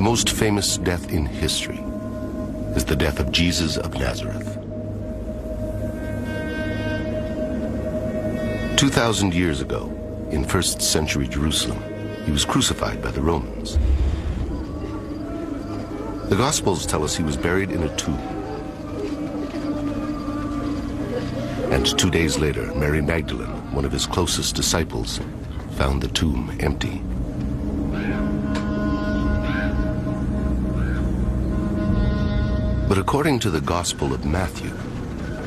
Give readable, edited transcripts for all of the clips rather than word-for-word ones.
The most famous death in history is the death of Jesus of Nazareth. 2,000 years ago, in 1st century Jerusalem, he was crucified by the Romans. The Gospels tell us he was buried in a tomb. And 2 days later, Mary Magdalene, one of his closest disciples, found the tomb empty. But according to the Gospel of Matthew,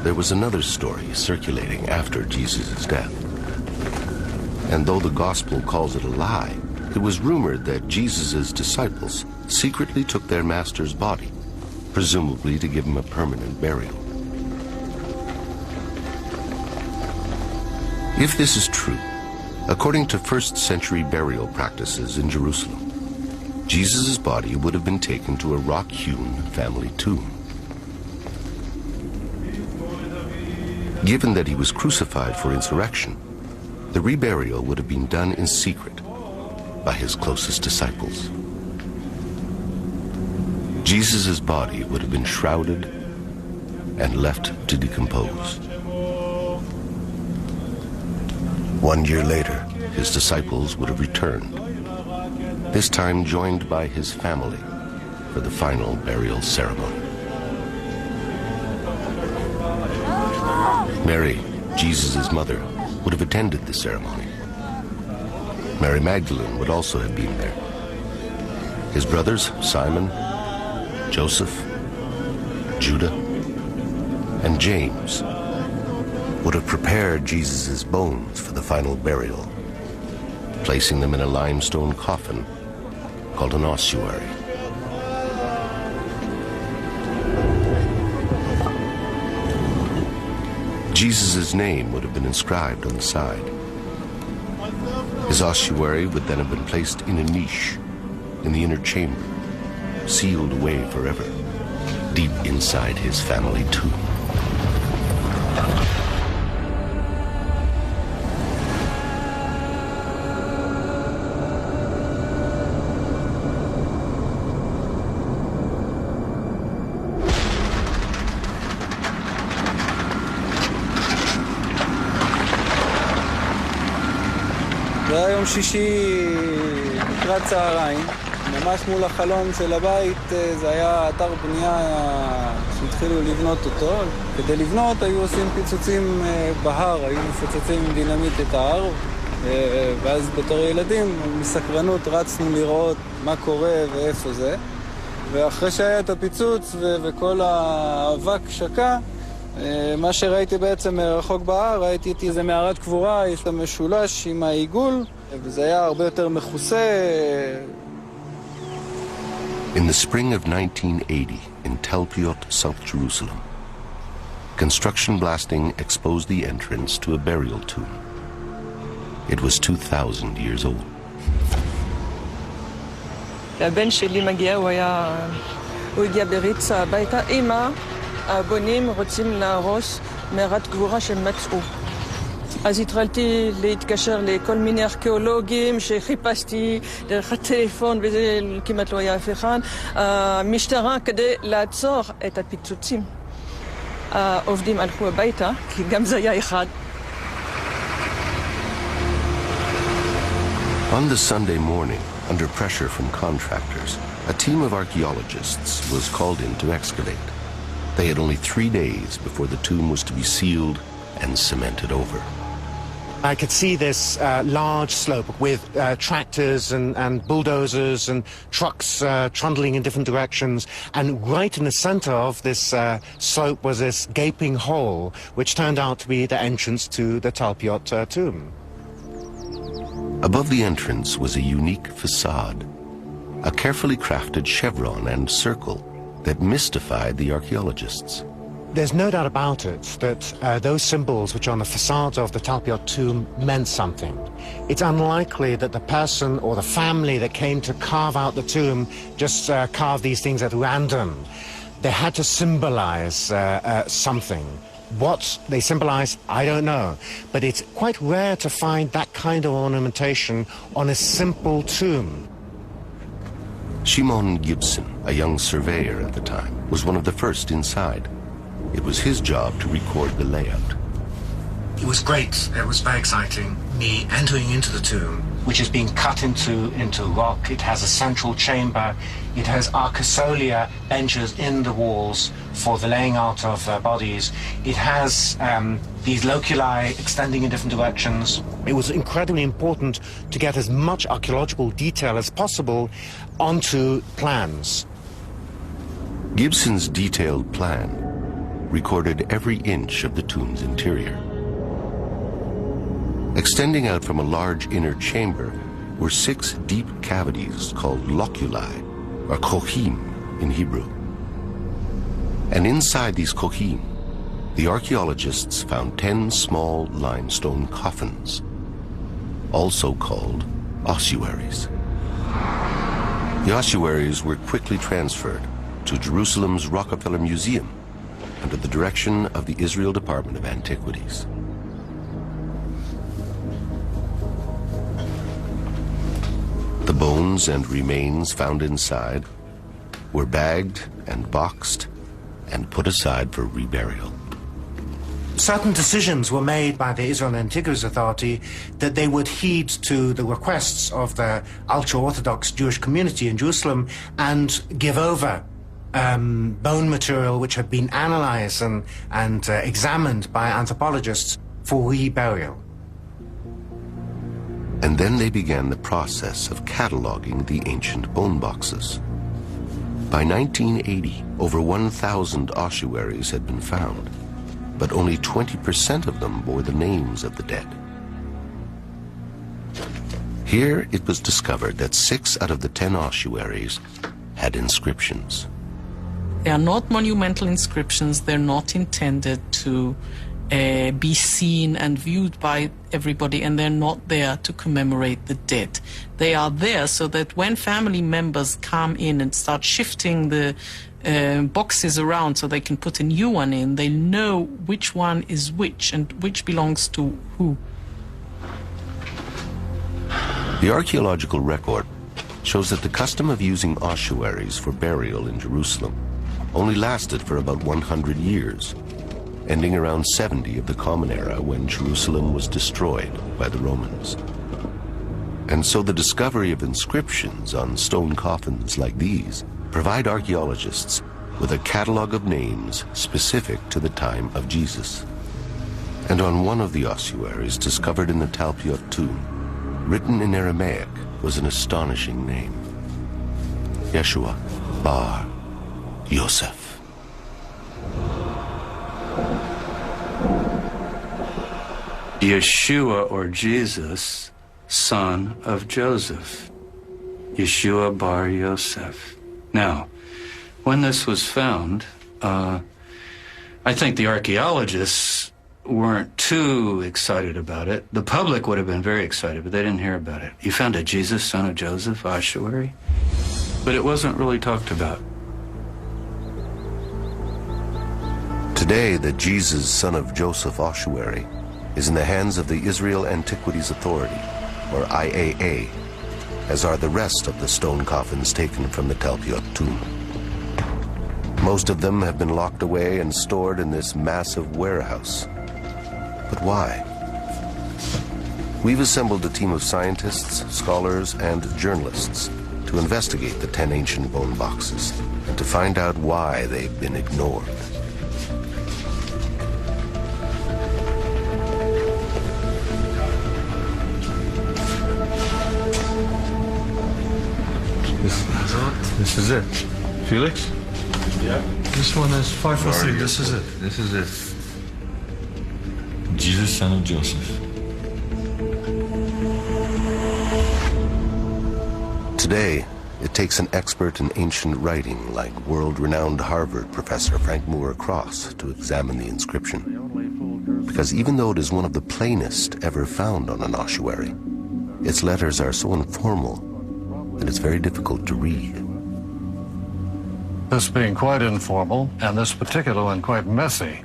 there was another story circulating after Jesus' death. And though the Gospel calls it a lie, it was rumored that Jesus' disciples secretly took their master's body, presumably to give him a permanent burial. If this is true, according to 1st century burial practices in Jerusalem, Jesus' body would have been taken to a rock-hewn family tomb. Given that he was crucified for insurrection, the reburial would have been done in secret by his closest disciples. Jesus' body would have been shrouded and left to decompose. 1 year later, his disciples would have returned, this time joined by his family for the final burial ceremony. Mary, Jesus' mother, would have attended the ceremony. Mary Magdalene would also have been there. His brothers, Simon, Joseph, Judah, and James would have prepared Jesus' bones for the final burial, placing them in a limestone coffin called an ossuary. Jesus' name would have been inscribed on the side. His ossuary would then have been placed in a niche in the inner chamber, sealed away forever, deep inside his family tomb. זה היה יום שישי לקראת צהריים, ממש מול החלון של הבית. זה היה אתר בנייה שהתחילו לבנות אותו. כדי לבנות היו עושים פיצוצים בהר, היו מפוצצים עם דינמיט את ההר, ואז בתור ילדים מסקרנות רצנו לראות מה קורה ואיפה זה. ואחרי שהיה את הפיצוץ וכל האבק שקע, מה שראיתי בעצם מרחוק בהר, ראיתי איזה מערת קבורה, יש לה משולש עם העיגול, וזה היה הרבה יותר מכוסה. In the spring of 1980, in Tel Piot, South Jerusalem, construction blasting exposed the entrance to a burial tomb. It was 2,000 years old. הבן שלי מגיע, הוא הגיע בריצה הביתה. אמא, הבונים רוצים להרוס מערת גבורה שמצאו. אז התחלתי להתקשר לכל מיני ארכיאולוגים שחיפשתי דרך הטלפון, וזה כמעט לא היה אף אחד. המשטרה כדי לעצור את הפיצוצים. העובדים הלכו הביתה, כי גם זה היה אחד. On the Sunday morning, under pressure from contractors, a team of archaeologists was called in to excavate. They had only 3 days before the tomb was to be sealed and cemented over. I could see this large slope with tractors and bulldozers and trucks trundling in different directions, and right in the center of this slope was this gaping hole, which turned out to be the entrance to the Tel Piot tomb. Above the entrance was a unique facade, a carefully crafted chevron and circle that mystified the archaeologists. There's no doubt about it that those symbols which are on the facades of the Tel Piot tomb meant something. It's unlikely that the person or the family that came to carve out the tomb just carved these things at random. They had to symbolize something. What they symbolize, I don't know. But it's quite rare to find that kind of ornamentation on a simple tomb. Shimon Gibson, a young surveyor at the time, was one of the first inside. It was his job to record the layout. It was great. It was very exciting. Me entering into the tomb, which is being cut into rock. It has a central chamber. It has arcosolia benches in the walls for the laying out of bodies. It has these loculi extending in different directions. It was incredibly important to get as much archaeological detail as possible onto plans. Gibson's detailed plan recorded every inch of the tomb's interior. Extending out from a large inner chamber were 6 deep cavities called loculi, or kohim in Hebrew. And inside these kohim, the archaeologists found 10 small limestone coffins, also called ossuaries. The ossuaries were quickly transferred to Jerusalem's Rockefeller Museum under the direction of the Israel Department of Antiquities. The bones and remains found inside were bagged and boxed and put aside for reburial. Certain decisions were made by the Israel Antiquities Authority that they would heed to the requests of the ultra-Orthodox Jewish community in Jerusalem and give over bone material which had been analyzed and examined by anthropologists for reburial. And then they began the process of cataloging the ancient bone boxes. By 1980, over 1,000 ossuaries had been found, but only 20% of them bore the names of the dead. Here it was discovered that 6 out of the 10 ossuaries had inscriptions. They are not monumental inscriptions. They're not intended to be seen and viewed by everybody, and they're not there to commemorate the dead. They are there so that when family members come in and start shifting the boxes around so they can put a new one in, they know which one is which and which belongs to who. The archaeological record shows that the custom of using ossuaries for burial in Jerusalem only lasted for about 100 years, ending around 70 of the Common Era when Jerusalem was destroyed by the Romans. And so the discovery of inscriptions on stone coffins like these provide archaeologists with a catalog of names specific to the time of Jesus. And on one of the ossuaries discovered in the Talpiot tomb, written in Aramaic, was an astonishing name: Yeshua bar Yosef. Yeshua, or Jesus, son of Joseph. Yeshua bar Yosef. Now, when this was found, I think the archaeologists weren't too excited about it. The public would have been very excited, but they didn't hear about it. You found a Jesus, son of Joseph ossuary? But it wasn't really talked about. Today, the Jesus, son of Joseph ossuary is in the hands of the Israel Antiquities Authority, or IAA, as are the rest of the stone coffins taken from the Talpiot tomb. Most of them have been locked away and stored in this massive warehouse. But why? We've assembled a team of scientists, scholars, and journalists to investigate the 10 ancient bone boxes and to find out why they've been ignored. This is it. Felix? Yeah. This one is 5 for 3. This is it. This is it. Jesus, son of Joseph. Today, it takes an expert in ancient writing like world-renowned Harvard professor Frank Moore Cross to examine the inscription. Because even though it is one of the plainest ever found on an ossuary, its letters are so informal that it's very difficult to read. This being quite informal, and this particular one quite messy.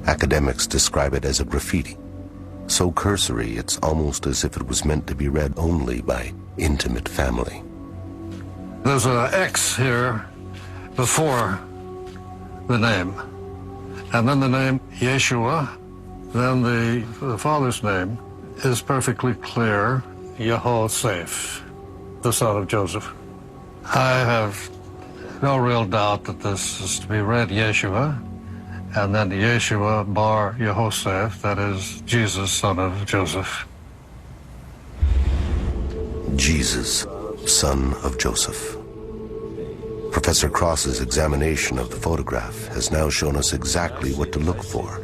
Academics describe it as a graffiti, so cursory it's almost as if it was meant to be read only by intimate family. There's an X here before the name. And then the name Yeshua, then the father's name is perfectly clear, Yehoseph, the son of Joseph. I have no real doubt that this is to be read Yeshua, and then Yeshua bar Yehoseph, that is Jesus, son of Joseph. Jesus, son of Joseph. Professor Cross's examination of the photograph has now shown us exactly what to look for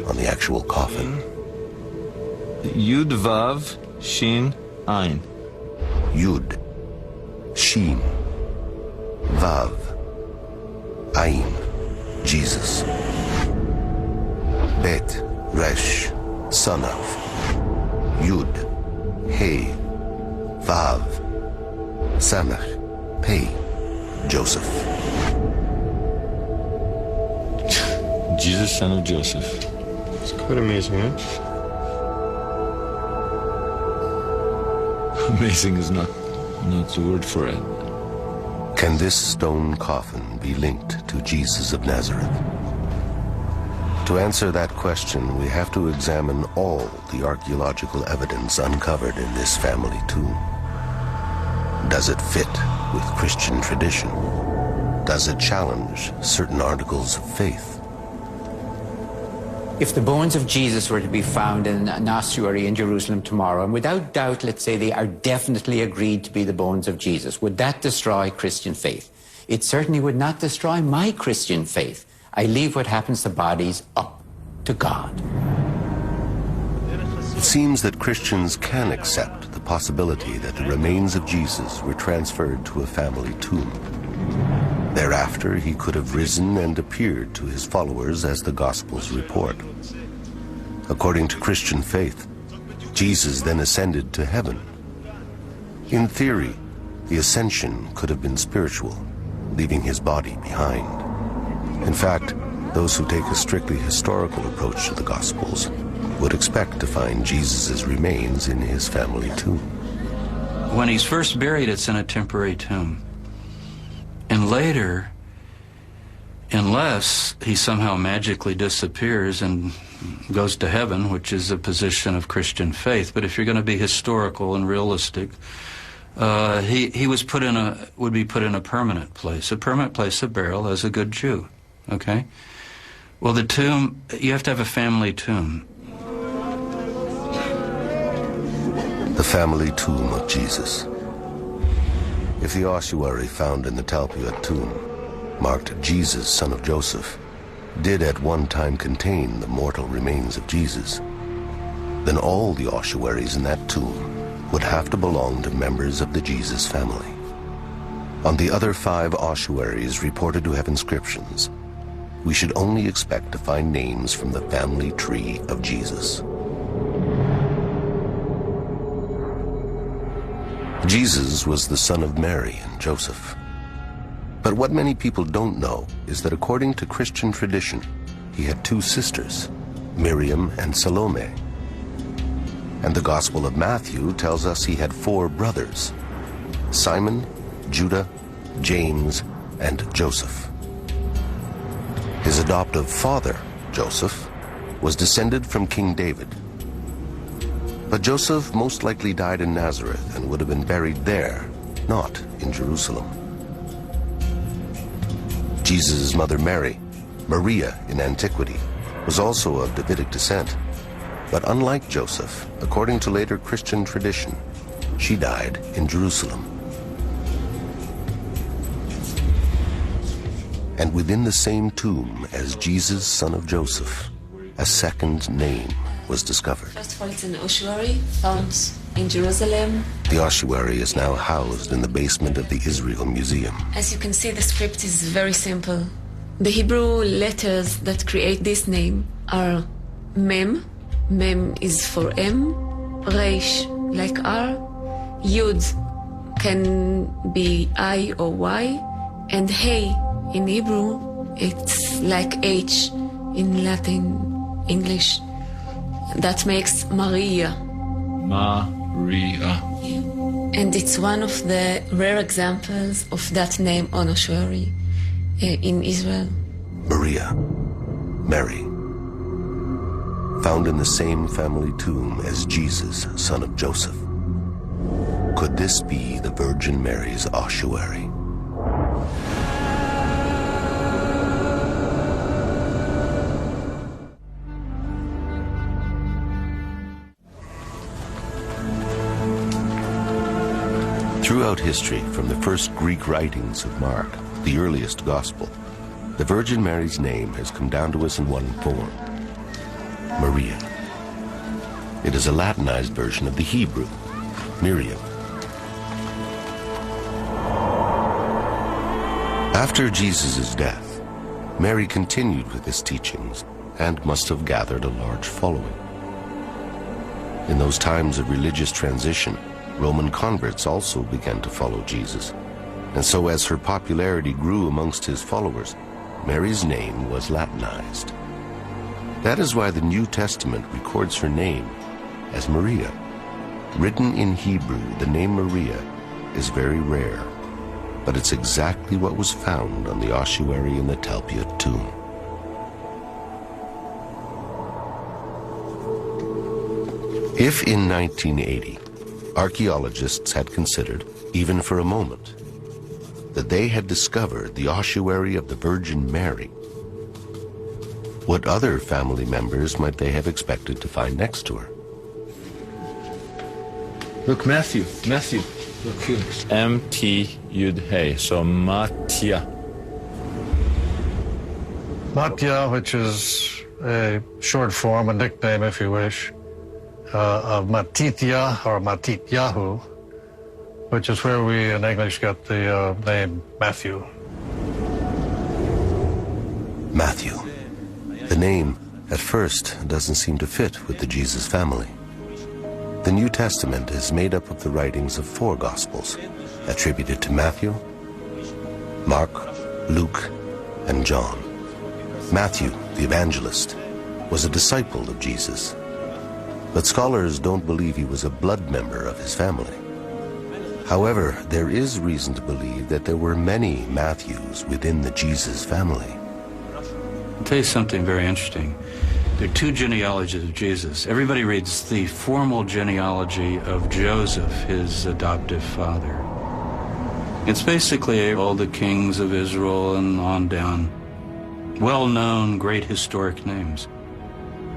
on the actual coffin. Yud Vav Shin Ein. Yud, Shin, Vav, Ayin, Jesus. Bet, Resh, son of. Yud, He, Vav, Samach, Pei, Joseph. Jesus, son of Joseph. It's quite amazing, eh? Amazing is not the word for it. Can this stone coffin be linked to Jesus of Nazareth? To answer that question, we have to examine all the archaeological evidence uncovered in this family tomb. Does it fit with Christian tradition? Does it challenge certain articles of faith? If the bones of Jesus were to be found in an ossuary in Jerusalem tomorrow, and without doubt, let's say they are definitely agreed to be the bones of Jesus, would that destroy Christian faith? It certainly would not destroy my Christian faith. I leave what happens to bodies up to God. It seems that Christians can accept the possibility that the remains of Jesus were transferred to a family tomb. Thereafter, he could have risen and appeared to his followers as the Gospels report. According to Christian faith, Jesus then ascended to heaven. In theory, the ascension could have been spiritual, leaving his body behind. In fact, those who take a strictly historical approach to the Gospels would expect to find Jesus' remains in his family tomb. When he's first buried, it's in a temporary tomb. And later, unless he somehow magically disappears and goes to heaven, which is a position of Christian faith, but if you're going to be historical and realistic, he was would be put in a permanent place of burial as a good Jew. Okay? Well, the tomb, you have to have a family tomb. The family tomb of Jesus. If the ossuary found in the Talpiot tomb, marked Jesus, son of Joseph, did at one time contain the mortal remains of Jesus, then all the ossuaries in that tomb would have to belong to members of the Jesus family. On the other 5 ossuaries reported to have inscriptions, we should only expect to find names from the family tree of Jesus. Jesus was the son of Mary and Joseph. But what many people don't know is that according to Christian tradition, he had 2 sisters, Miriam and Salome. And the Gospel of Matthew tells us he had 4 brothers, Simon, Judah, James, and Joseph. His adoptive father, Joseph, was descended from King David. But Joseph most likely died in Nazareth and would have been buried there, not in Jerusalem. Jesus' mother Mary, Maria in antiquity, was also of Davidic descent. But unlike Joseph, according to later Christian tradition, she died in Jerusalem. And within the same tomb as Jesus, son of Joseph, a second name was discovered. First of all, it's an ossuary found in Jerusalem. The ossuary is now housed in the basement of the Israel Museum. As you can see, the script is very simple. The Hebrew letters that create this name are Mem. Mem is for M. Reish, like R. Yud can be I or Y. And Hey, in Hebrew, it's like H in Latin, English. That makes Maria. Maria. And it's one of the rare examples of that name on ossuary in Israel. Maria, Mary, found in the same family tomb as Jesus, son of Joseph. Could this be the Virgin Mary's ossuary? Throughout history, from the first Greek writings of Mark, the earliest gospel, the Virgin Mary's name has come down to us in one form: Maria. It is a Latinized version of the Hebrew, Miriam. After Jesus' death, Mary continued with his teachings and must have gathered a large following. In those times of religious transition, Roman converts also began to follow Jesus. And so as her popularity grew amongst his followers, Mary's name was Latinized. That is why the New Testament records her name as Maria. Written in Hebrew, the name Maria is very rare, but it's exactly what was found on the ossuary in the Talpiot tomb. If in 1980, archaeologists had considered, even for a moment, that they had discovered the ossuary of the Virgin Mary, what other family members might they have expected to find next to her? Look, Matthew. Look here. M-T-Yud-Hey, so Matya. Matya, which is a short form, a nickname if you wish, of Matitya or Matityahu, which is where we in English got the name Matthew. Matthew. The name, at first, doesn't seem to fit with the Jesus family. The New Testament is made up of the writings of 4 Gospels, attributed to Matthew, Mark, Luke, and John. Matthew, the evangelist, was a disciple of Jesus, but scholars don't believe he was a blood member of his family. However, there is reason to believe that there were many Matthews within the Jesus family. I'll tell you something very interesting. There are 2 genealogies of Jesus. Everybody reads the formal genealogy of Joseph, his adoptive father. It's basically all the kings of Israel and on down. Well-known, great historic names.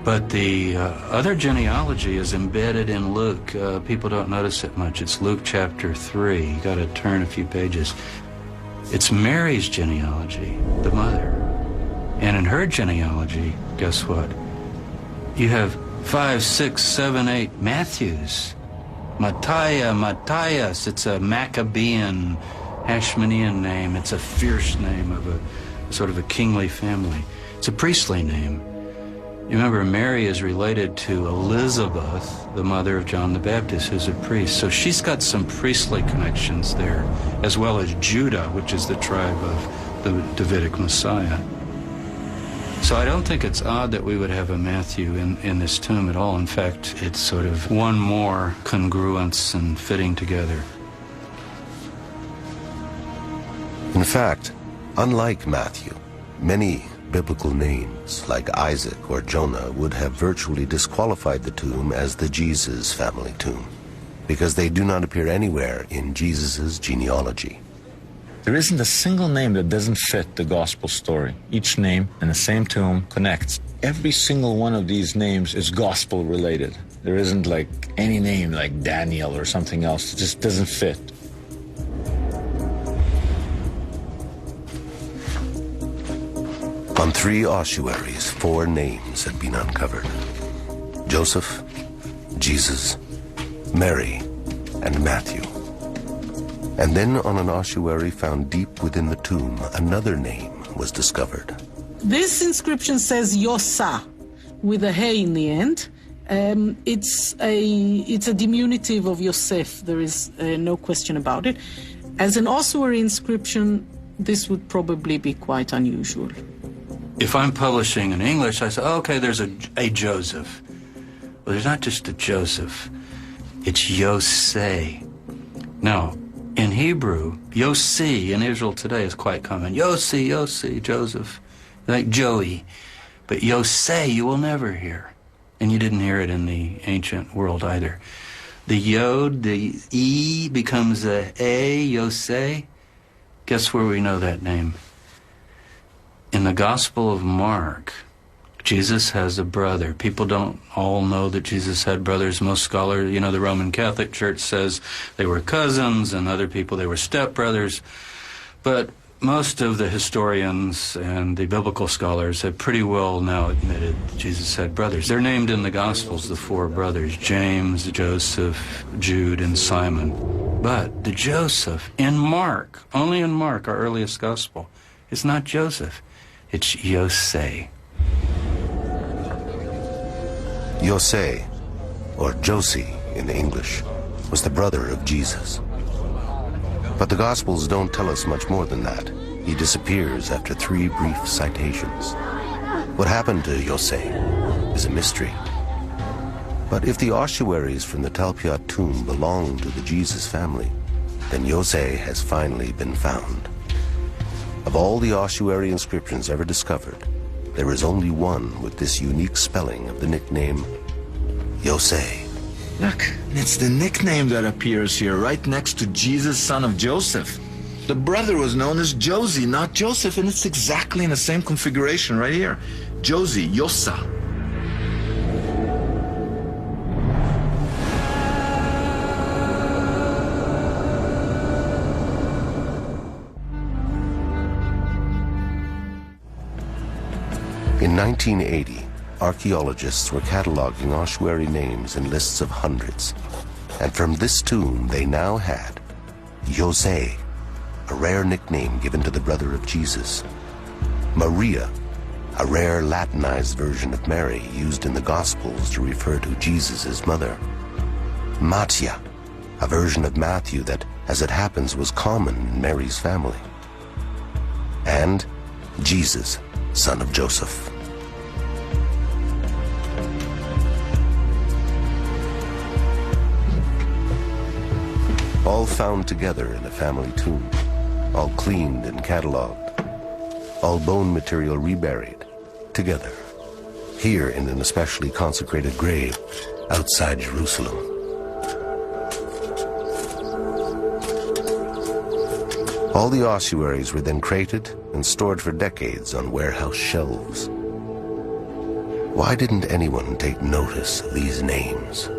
But the other genealogy is embedded in Luke. People don't notice it much. It's Luke chapter 3. You got to turn a few pages. It's Mary's genealogy, the mother. And in her genealogy, guess what? You have 5, 6, 7, 8 Matthews. Matthias. It's a Maccabean, Hashmonean name. It's a fierce name of a sort of a kingly family. It's a priestly name. You remember, Mary is related to Elizabeth, the mother of John the Baptist, who's a priest. So she's got some priestly connections there, as well as Judah, which is the tribe of the Davidic Messiah. So I don't think it's odd that we would have a Matthew in this tomb at all. In fact, it's sort of one more congruence and fitting together. In fact, unlike Matthew, many biblical names like Isaac or Jonah would have virtually disqualified the tomb as the Jesus family tomb, because they do not appear anywhere in Jesus' genealogy. There isn't a single name that doesn't fit the gospel story. Each name in the same tomb connects. Every single one of these names is gospel related. There isn't like any name like Daniel or something else. It just doesn't fit. On 3 ossuaries, 4 names had been uncovered: Joseph, Jesus, Mary, and Matthew. And then on an ossuary found deep within the tomb, another name was discovered. This inscription says Yosa, with a hey in the end. It's a diminutive of Yosef. There is no question about it. As an ossuary inscription, this would probably be quite unusual. If I'm publishing in English, I say, oh, okay, there's a Joseph. Well, there's not just a Joseph. It's Yosei. Now, in Hebrew, Yossi in Israel today is quite common. Yossi, Yossi, Joseph, like Joey. But Yosei you will never hear. And you didn't hear it in the ancient world either. The Yod, the E becomes a Yosei. Guess where we know that name? In the Gospel of Mark, Jesus has a brother. People don't all know that Jesus had brothers. Most scholars, you know, the Roman Catholic Church says they were cousins, and other people they were stepbrothers. But most of the historians and the biblical scholars have pretty well now admitted Jesus had brothers. They're named in the Gospels, the four brothers, James, Joseph, Jude, and Simon. But the Joseph in Mark, only in Mark, our earliest Gospel, it's not Joseph, it's Yosei. Yosei, or Josie in English, was the brother of Jesus. But the Gospels don't tell us much more than that. He disappears after 3 brief citations. What happened to Yosei is a mystery. But if the ossuaries from the Talpiot tomb belong to the Jesus family, then Yosei has finally been found. Of all the ossuary inscriptions ever discovered, there is only one with this unique spelling of the nickname Yosei. Look, it's the nickname that appears here, right next to Jesus, son of Joseph. The brother was known as Josie, not Joseph, and it's exactly in the same configuration right here. Josie, Yosa. In 1980, archaeologists were cataloging ossuary names in lists of hundreds. And from this tomb, they now had Yosei, a rare nickname given to the brother of Jesus; Maria, a rare Latinized version of Mary used in the Gospels to refer to Jesus' mother; Mattia, a version of Matthew that, as it happens, was common in Mary's family; and Jesus, son of Joseph. All found together in a family tomb, all cleaned and cataloged, all bone material reburied together, here in an especially consecrated grave outside Jerusalem. All the ossuaries were then crated and stored for decades on warehouse shelves. Why didn't anyone take notice of these names?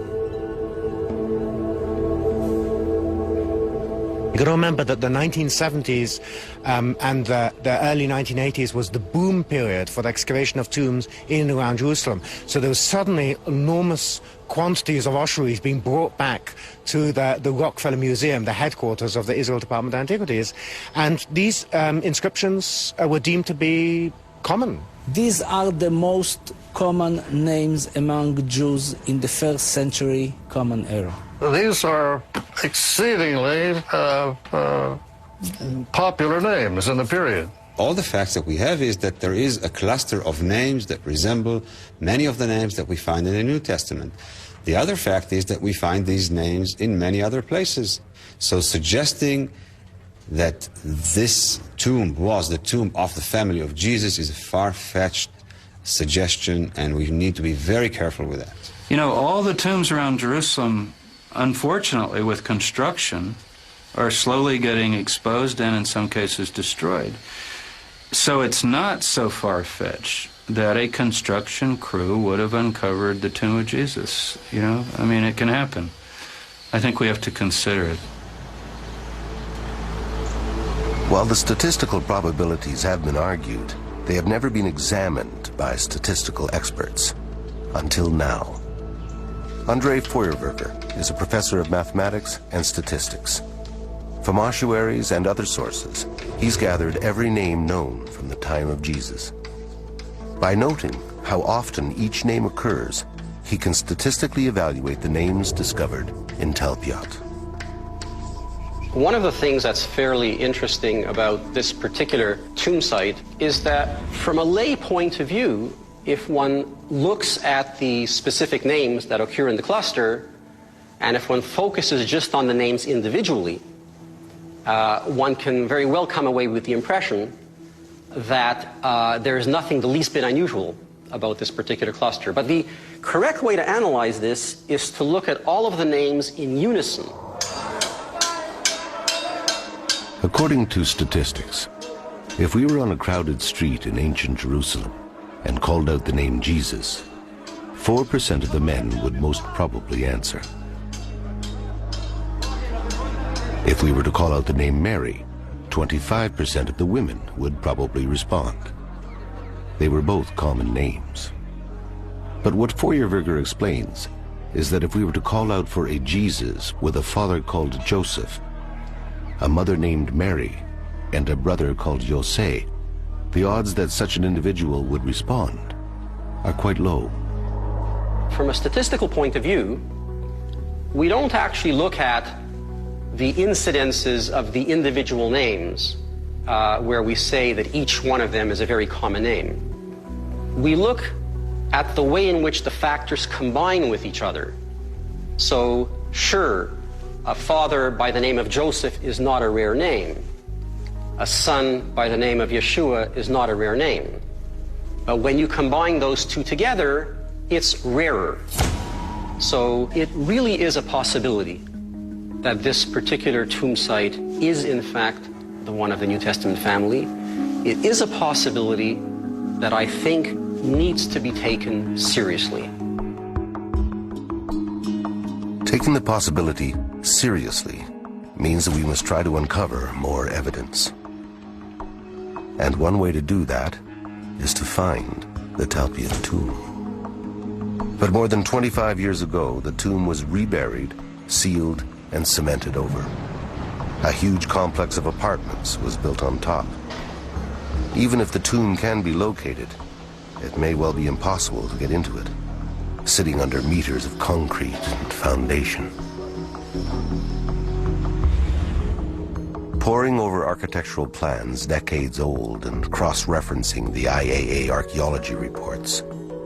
You got to remember that the 1970s and the early 1980s was the boom period for the excavation of tombs in and around Jerusalem. So there was suddenly enormous quantities of ossuaries being brought back to the Rockefeller Museum, the headquarters of the Israel Department of Antiquities. And these inscriptions were deemed to be common. These are the most common names among Jews in the 1st century Common Era. These are exceedingly popular names in the period. All the facts that we have is that there is a cluster of names that resemble many of the names that we find in the New Testament. The other fact is that we find these names in many other places. So suggesting that this tomb was the tomb of the family of Jesus is a far-fetched suggestion, and we need to be very careful with that. You know, all the tombs around Jerusalem, unfortunately, with construction, are slowly getting exposed and in some cases destroyed. So it's not so far-fetched that a construction crew would have uncovered the tomb of Jesus. You know, I mean, it can happen. I think we have to consider it. While the statistical probabilities have been argued, they have never been examined by statistical experts. Until now. André Feuerwerker is a professor of mathematics and statistics. From ossuaries and other sources, he's gathered every name known from the time of Jesus. By noting how often each name occurs, he can statistically evaluate the names discovered in Talpiot. One of the things that's fairly interesting about this particular tomb site is that from a lay point of view, if one looks at the specific names that occur in the cluster, And if one focuses just on the names individually, one can very well come away with the impression that there is nothing the least bit unusual about this particular cluster. But the correct way to analyze this is to look at all of the names in unison. According to statistics, if we were on a crowded street in ancient Jerusalem and called out the name Jesus, 4% of the men would most probably answer. If we were to call out the name Mary, 25% of the women would probably respond. They were both common names. But what Feuerwerger explains is that if we were to call out for a Jesus with a father called Joseph, a mother named Mary, and a brother called Jose, the odds that such an individual would respond are quite low. From a statistical point of view, we don't actually look at the incidences of the individual names where we say that each one of them is a very common name. We look at the way in which the factors combine with each other. So, sure, a father by the name of Joseph is not a rare name. A son by the name of Yeshua is not a rare name. But when you combine those two together, it's rarer. So it really is a possibility that this particular tomb site is in fact the one of the New Testament family. It is a possibility that I think needs to be taken seriously. Taking the possibility seriously means that we must try to uncover more evidence. And one way to do that is to find the Talpiot tomb. But more than 25 years ago, the tomb was reburied, sealed, and cemented over. A huge complex of apartments was built on top. Even if the tomb can be located, it may well be impossible to get into it, sitting under meters of concrete and foundation. Poring over architectural plans decades old and cross-referencing the IAA archaeology reports,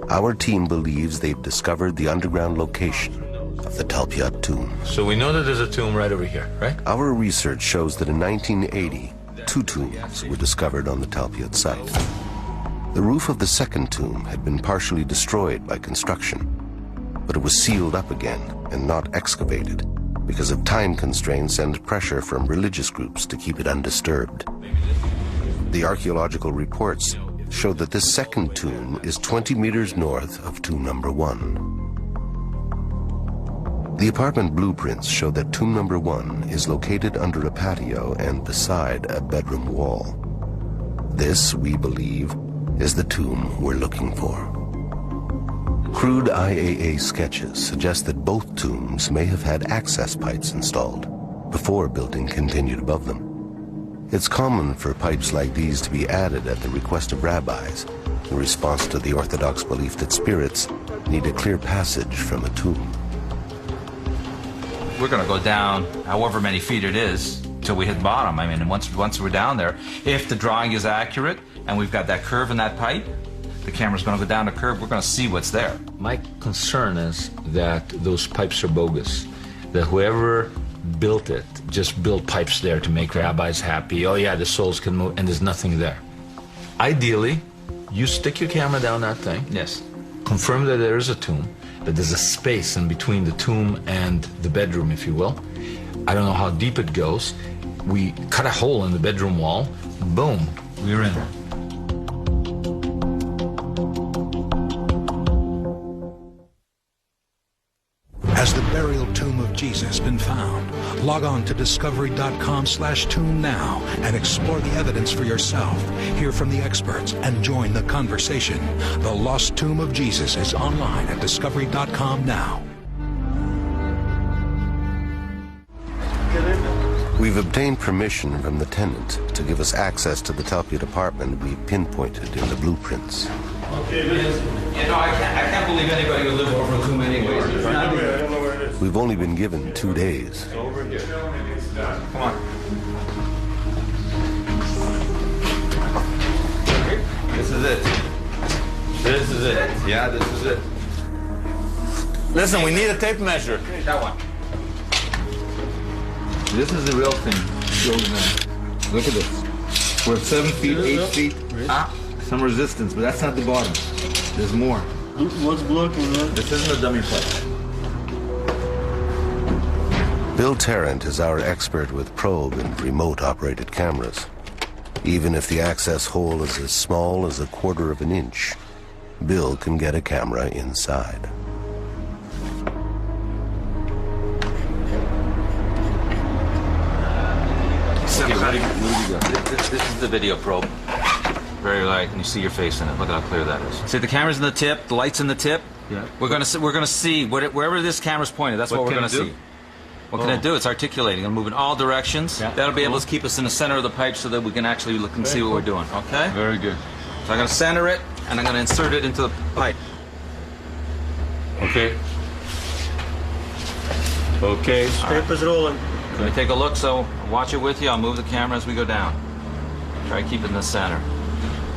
our team believes they've discovered the underground location of the Talpiot tomb. So we know that there's a tomb right over here, right? Our research shows that in 1980, 2 tombs were discovered on the Talpiot site. The roof of the second tomb had been partially destroyed by construction, but it was sealed up again and not excavated because of time constraints and pressure from religious groups to keep it undisturbed. The archaeological reports show that this second tomb is 20 meters north of tomb number 1. The apartment blueprints show that tomb number 1 is located under a patio and beside a bedroom wall. This, we believe, is the tomb we're looking for. Crude IAA sketches suggest that both tombs may have had access pipes installed before building continued above them. It's common for pipes like these to be added at the request of rabbis in response to the Orthodox belief that spirits need a clear passage from a tomb. We're going to go down however many feet it is till we hit bottom. I mean, once we're down there, if the drawing is accurate and we've got that curve in that pipe, the camera's going to go down the curve, we're going to see what's there. My concern is that those pipes are bogus, that whoever built it just built pipes there to make rabbis happy. Oh yeah, the souls can move, and there's nothing there. Ideally, you stick your camera down that thing. Yes. Confirm that there is a tomb, that there's a space in between the tomb and the bedroom, if you will. I don't know how deep it goes. We cut a hole in the bedroom wall. Boom, we're in. Has the burial tomb of Jesus been found? Log on to discovery.com/tomb now and explore the evidence for yourself. Hear from the experts and join the conversation. The lost tomb of Jesus is online at discovery.com now. We've obtained permission from the tenant to give us access to the Talpiot apartment we pinpointed in the blueprints. Okay, you know, I can't believe anybody would live over a tomb anyway. We've only been given 2 days. Over here. Come on. This is it. This is it. Yeah, this is it. Listen, we need a tape measure. That one. This is the real thing. Look at this. We're 7 feet, 8 feet. Some resistance, but that's not the bottom. There's more. What's blocking that? This isn't a dummy pipe. Bill Tarrant is our expert with probe and remote-operated cameras. Even if the access hole is as small as 1/4 of an inch, Bill can get a camera inside. Okay, what do you got? This is the video probe. Very light, and you see your face in it. Look at how clear that is. See, the camera's in the tip, the light's in the tip. Yeah. We're gonna see wherever this camera's pointed. That's what we're gonna see. What can it do? It's articulating. It'll move in all directions. Yeah. That'll be able to keep us in the center of the pipe so that we can actually look and see what we're doing. Okay? Very good. So I'm going to center it, and I'm going to insert it into the pipe. Okay. Okay, paper's rolling. Let me take a look, so watch it with you. I'll move the camera as we go down. Try to keep it in the center.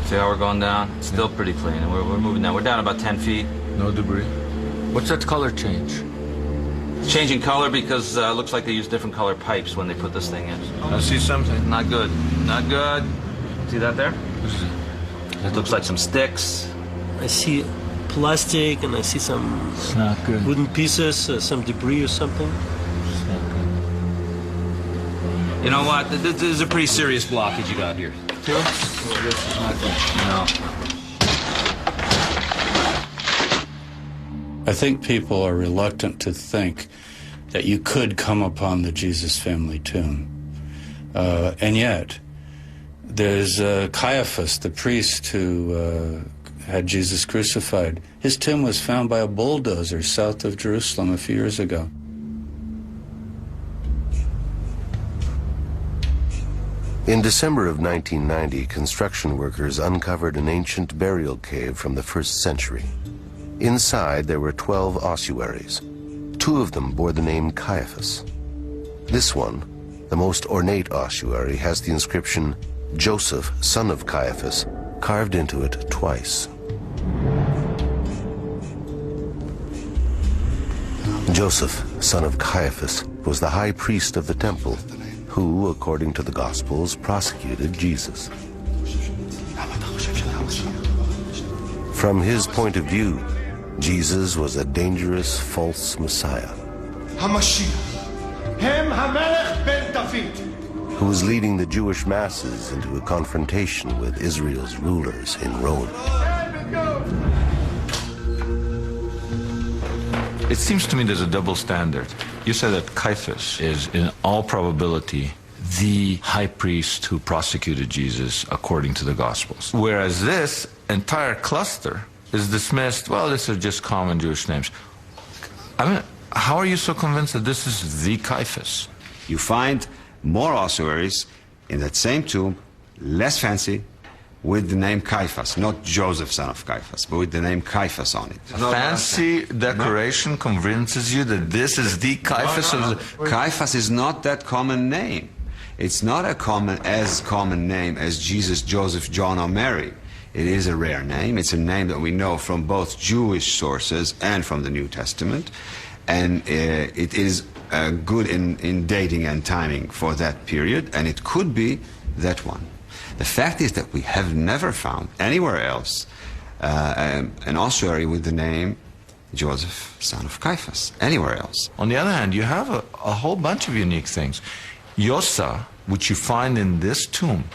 See how we're going down? It's still pretty clean, and we're moving down. We're down about 10 feet. No debris. What's that color change? It's changing color because it looks like they use different color pipes when they put this thing in. I see something. Not good. Not good. See that there? It looks like some sticks. I see plastic and I see some It's not good. wooden pieces, some debris or something. It's not good. You know what? This is a pretty serious blockage you got here. Sure? Well, this is not good. No. I think people are reluctant to think that you could come upon the Jesus family tomb. And yet, there's Caiaphas, the priest who had Jesus crucified. His tomb was found by a bulldozer south of Jerusalem a few years ago. In December of 1990, construction workers uncovered an ancient burial cave from the 1st century. Inside, there were 12 ossuaries. 2 of them bore the name Caiaphas. This one, the most ornate ossuary, has the inscription, Joseph, son of Caiaphas, carved into it twice. Joseph, son of Caiaphas, was the high priest of the temple, who, according to the Gospels, prosecuted Jesus. From his point of view, Jesus was a dangerous false Messiah who was leading the Jewish masses into a confrontation with Israel's rulers in Rome. It seems to me there's a double standard. You said that Caiaphas is, in all probability, the high priest who prosecuted Jesus according to the Gospels. Whereas this entire cluster is dismissed, well, these are just common Jewish names. I mean, how are you so convinced that this is the Caiaphas? You find more ossuaries in that same tomb, less fancy, with the name Caiaphas, not Joseph, son of Caiaphas, but with the name Caiaphas on it. A fancy decoration convinces you that this is the Caiaphas of the... Caiaphas is not that common name. It's not as common name as Jesus, Joseph, John, or Mary. It is a rare name. It's a name that we know from both Jewish sources and from the New Testament. And it is good in dating and timing for that period, and it could be that one. The fact is that we have never found anywhere else an ossuary with the name Joseph, son of Caiaphas, anywhere else. On the other hand, you have a whole bunch of unique things. Yosa, which you find in this tomb,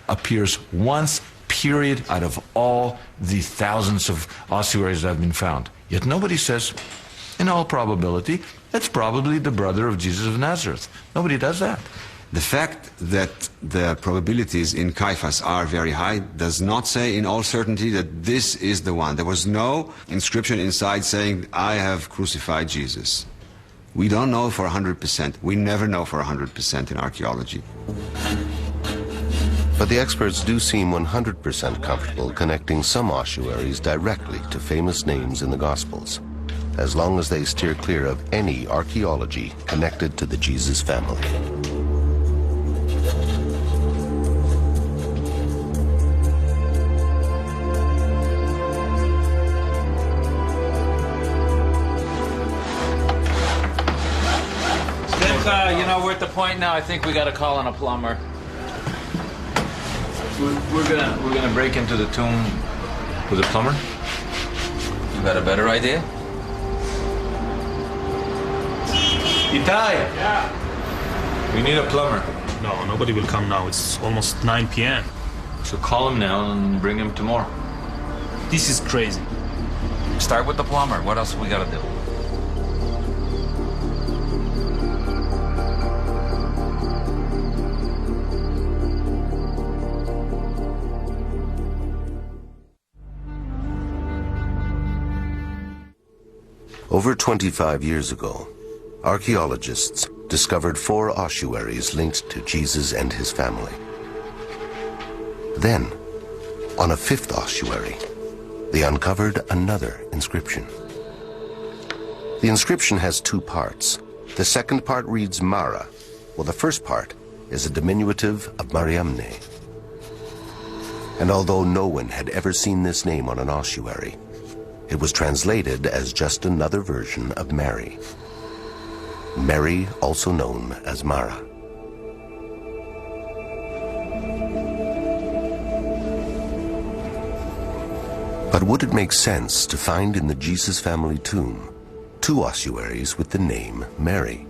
appears once, period, out of all the thousands of ossuaries that have been found. Yet nobody says, in all probability, that's probably the brother of Jesus of Nazareth. Nobody does that. The fact that the probabilities in Caiaphas are very high does not say in all certainty that this is the one. There was no inscription inside saying, I have crucified Jesus. We don't know for 100%. We never know for 100% in archaeology. But the experts do seem 100% comfortable connecting some ossuaries directly to famous names in the Gospels, as long as they steer clear of any archaeology connected to the Jesus family. we're at the point now. I think we got to call on a plumber. We're gonna break into the tomb with a plumber. You got a better idea? Itai! Yeah. We need a plumber. No, nobody will come now. It's almost 9 p.m. So call him now and bring him tomorrow. This is crazy. Start with the plumber. What else we got to do? Over 25 years ago, archaeologists discovered 4 ossuaries linked to Jesus and his family. Then, on a 5th ossuary, they uncovered another inscription. The inscription has 2 parts. The second part reads Mara, while the first part is a diminutive of Mariamne. And although no one had ever seen this name on an ossuary, it was translated as just another version of Mary. Mary, also known as Mara. But would it make sense to find in the Jesus family tomb 2 ossuaries with the name Mary?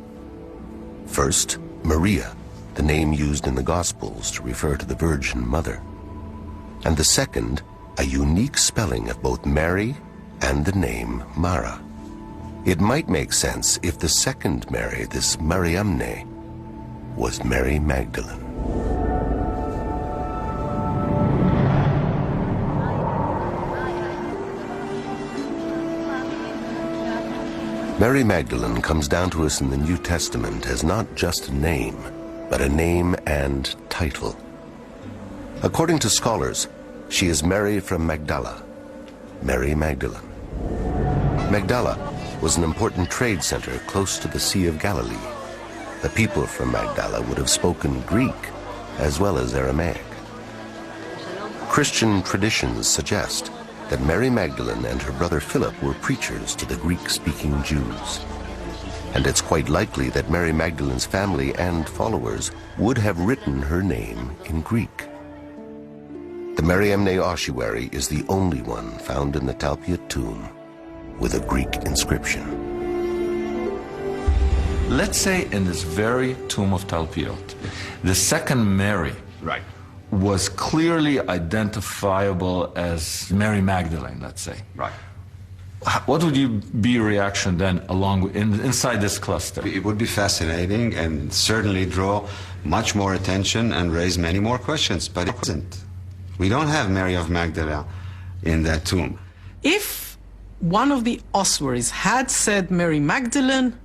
First, Maria, the name used in the Gospels to refer to the Virgin Mother. And the second, a unique spelling of both Mary and the name Mara. It might make sense if the second Mary, this Mariamne, was Mary Magdalene. Mary Magdalene comes down to us in the New Testament as not just a name, but a name and title. According to scholars, she is Mary from Magdala, Mary Magdalene. Magdala was an important trade center close to the Sea of Galilee. The people from Magdala would have spoken Greek as well as Aramaic. Christian traditions suggest that Mary Magdalene and her brother Philip were preachers to the Greek-speaking Jews. And it's quite likely that Mary Magdalene's family and followers would have written her name in Greek. The Mariamne ossuary is the only one found in the Talpiot tomb with a Greek inscription. Let's say in this very tomb of Talpiot, the second Mary was clearly identifiable as Mary Magdalene, let's say. Right. What would be your reaction then inside this cluster? It would be fascinating and certainly draw much more attention and raise many more questions, but it doesn't. We don't have Mary of Magdala in that tomb. If one of the ossuaries had said Mary Magdalene,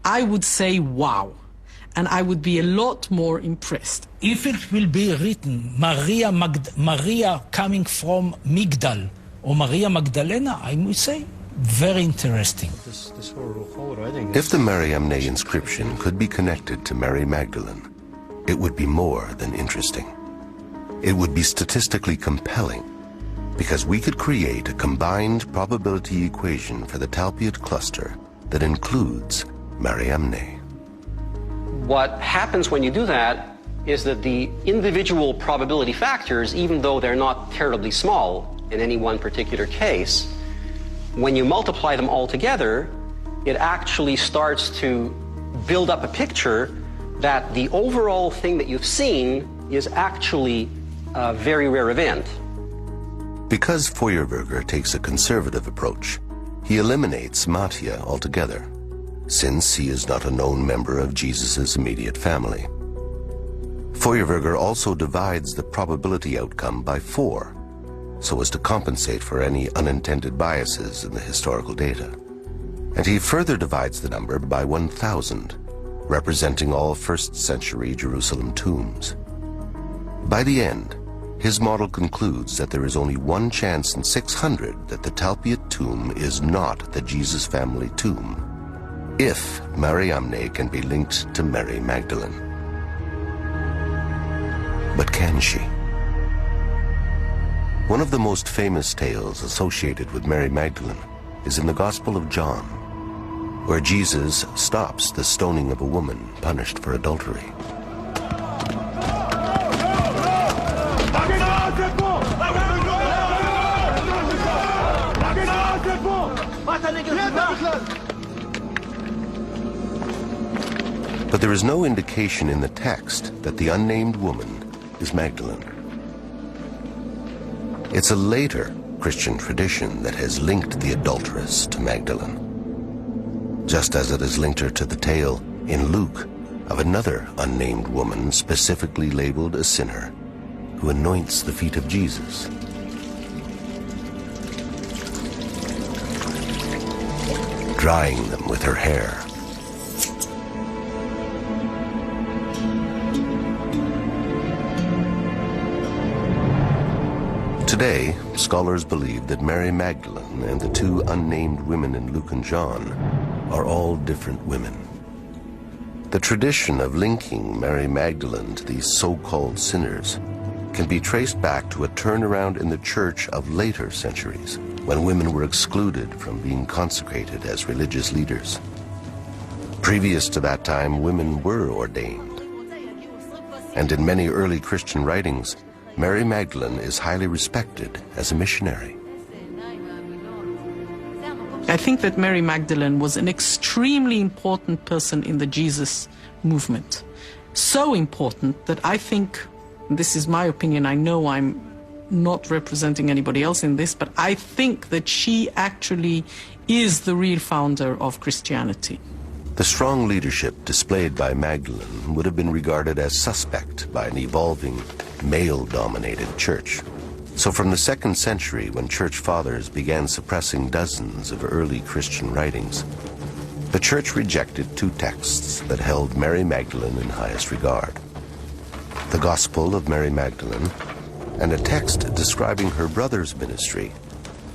I would say wow, and I would be a lot more impressed. If it will be written Maria coming from Migdal or Maria Magdalena, I would say very interesting. If the Mariamne inscription could be connected to Mary Magdalene, it would be more than interesting. It would be statistically compelling, because we could create a combined probability equation for the Talpiot cluster that includes Mariamne. What happens when you do that is that the individual probability factors, even though they're not terribly small in any one particular case, when you multiply them all together, it actually starts to build up a picture that the overall thing that you've seen is actually a very rare event. Because Feuerberger takes a conservative approach, he eliminates Mattia altogether, since he is not a known member of Jesus' immediate family. Feuerberger also divides the probability outcome by 4, so as to compensate for any unintended biases in the historical data. And he further divides the number by 1,000, representing all first-century Jerusalem tombs. By the end, his model concludes that there is only 1 chance in 600 that the Talpiot tomb is not the Jesus family tomb, if Mariamne can be linked to Mary Magdalene. But can she? One of the most famous tales associated with Mary Magdalene is in the Gospel of John. where Jesus stops the stoning of a woman punished for adultery. But there is no indication in the text that the unnamed woman is Magdalene. It's a later Christian tradition that has linked the adulteress to Magdalene, just as it has linked her to the tale in Luke of another unnamed woman specifically labeled a sinner who anoints the feet of Jesus. Drying them with her hair. Today, scholars believe that Mary Magdalene and the two unnamed women in Luke and John are all different women. The tradition of linking Mary Magdalene to these so-called sinners can be traced back to a turnaround in the church of later centuries, when women were excluded from being consecrated as religious leaders. Previous to that time, women were ordained. And in many early Christian writings, Mary Magdalene is highly respected as a missionary. I think that Mary Magdalene was an extremely important person in the Jesus movement. So important that I think, this is my opinion, I know I'm not representing anybody else in this, but I think that she actually is the real founder of Christianity. The strong leadership displayed by Magdalene would have been regarded as suspect by an evolving, male-dominated church. So from the 2nd century, when church fathers began suppressing dozens of early Christian writings, the church rejected two texts that held Mary Magdalene in highest regard: the Gospel of Mary Magdalene and a text describing her brother's ministry,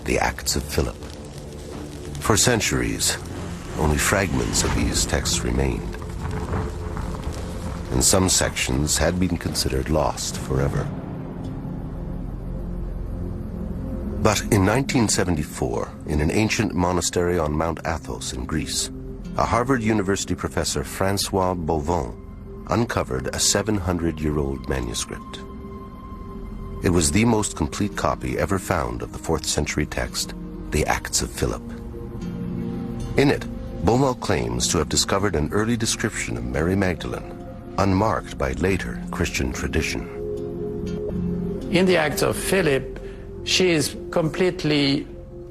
the Acts of Philip. For centuries, only fragments of these texts remained, and some sections had been considered lost forever. But in 1974, in an ancient monastery on Mount Athos in Greece, a Harvard University professor, Francois Bovon, uncovered a 700-year-old manuscript. It was the most complete copy ever found of the 4th century text, the Acts of Philip. In it, Beaumont claims to have discovered an early description of Mary Magdalene, unmarked by later Christian tradition. In the Acts of Philip, she is completely,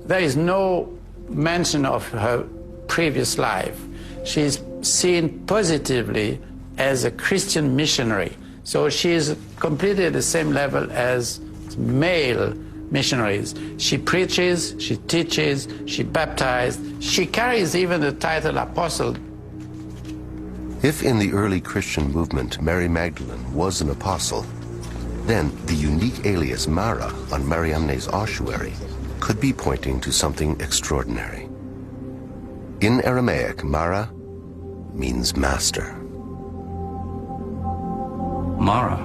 there is no mention of her previous life. She is seen positively as a Christian missionary. So she is completely at the same level as male missionaries. She preaches, she teaches, she baptizes, she carries even the title apostle. If in the early Christian movement Mary Magdalene was an apostle, then the unique alias Mara on Mariamne's ossuary could be pointing to something extraordinary. In Aramaic, Mara means master. Mara,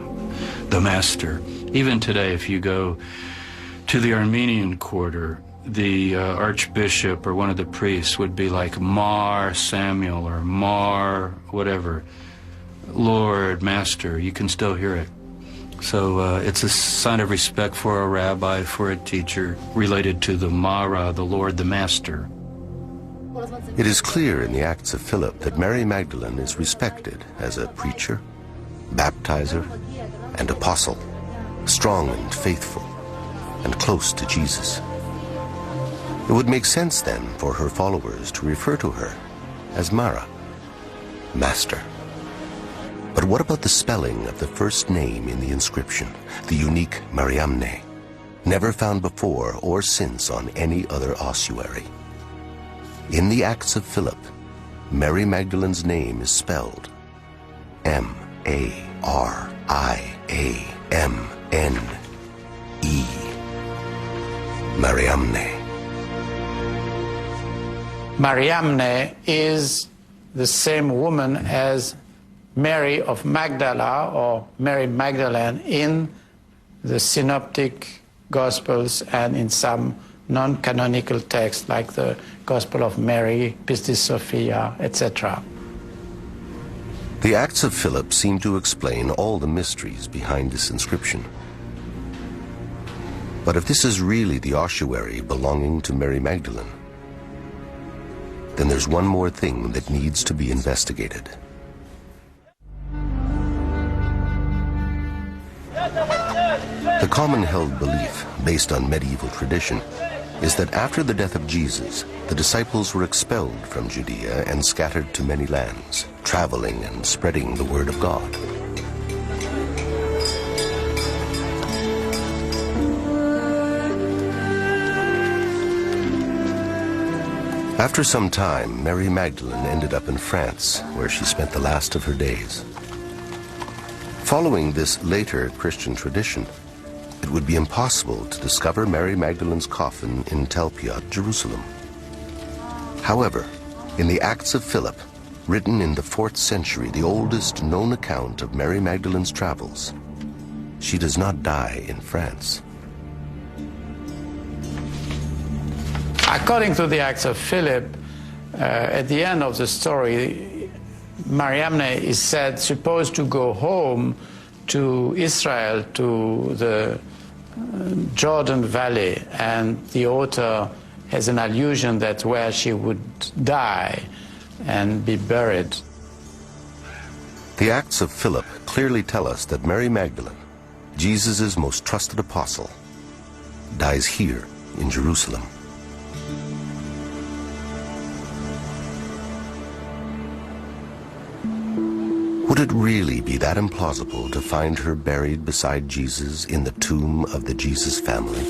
the master. Even today, if you go to the Armenian quarter, the archbishop or one of the priests would be like Mar Samuel or Mar whatever, Lord, Master. You can still hear it. So it's a sign of respect for a rabbi, for a teacher, related to the Mara, the Lord, the Master. It is clear in the Acts of Philip that Mary Magdalene is respected as a preacher, baptizer, and apostle, strong and faithful, and close to Jesus. It would make sense then for her followers to refer to her as Mara, Master. But what about the spelling of the first name in the inscription, the unique Mariamne, never found before or since on any other ossuary? In the Acts of Philip, Mary Magdalene's name is spelled M-A-R-I-A-M-N-E. Mariamne. Mariamne is the same woman as Mary of Magdala or Mary Magdalene in the Synoptic Gospels and in some non-canonical texts like the Gospel of Mary, Pistis Sophia, etc. The Acts of Philip seem to explain all the mysteries behind this inscription. But if this is really the ossuary belonging to Mary Magdalene, then there's one more thing that needs to be investigated. The common held belief, based on medieval tradition, is that after the death of Jesus, the disciples were expelled from Judea and scattered to many lands, traveling and spreading the word of God. After some time, Mary Magdalene ended up in France, where she spent the last of her days. Following this later Christian tradition, it would be impossible to discover Mary Magdalene's coffin in Talpiot, Jerusalem. However, in the Acts of Philip, written in the 4th century, the oldest known account of Mary Magdalene's travels, she does not die in France. According to the Acts of Philip, at the end of the story, Mariamne is supposed to go home to Israel, to the Jordan Valley, and the author has an allusion that where she would die and be buried. The Acts of Philip clearly tell us that Mary Magdalene, Jesus' most trusted apostle, dies here in Jerusalem. Would it really be that implausible to find her buried beside Jesus in the tomb of the Jesus family?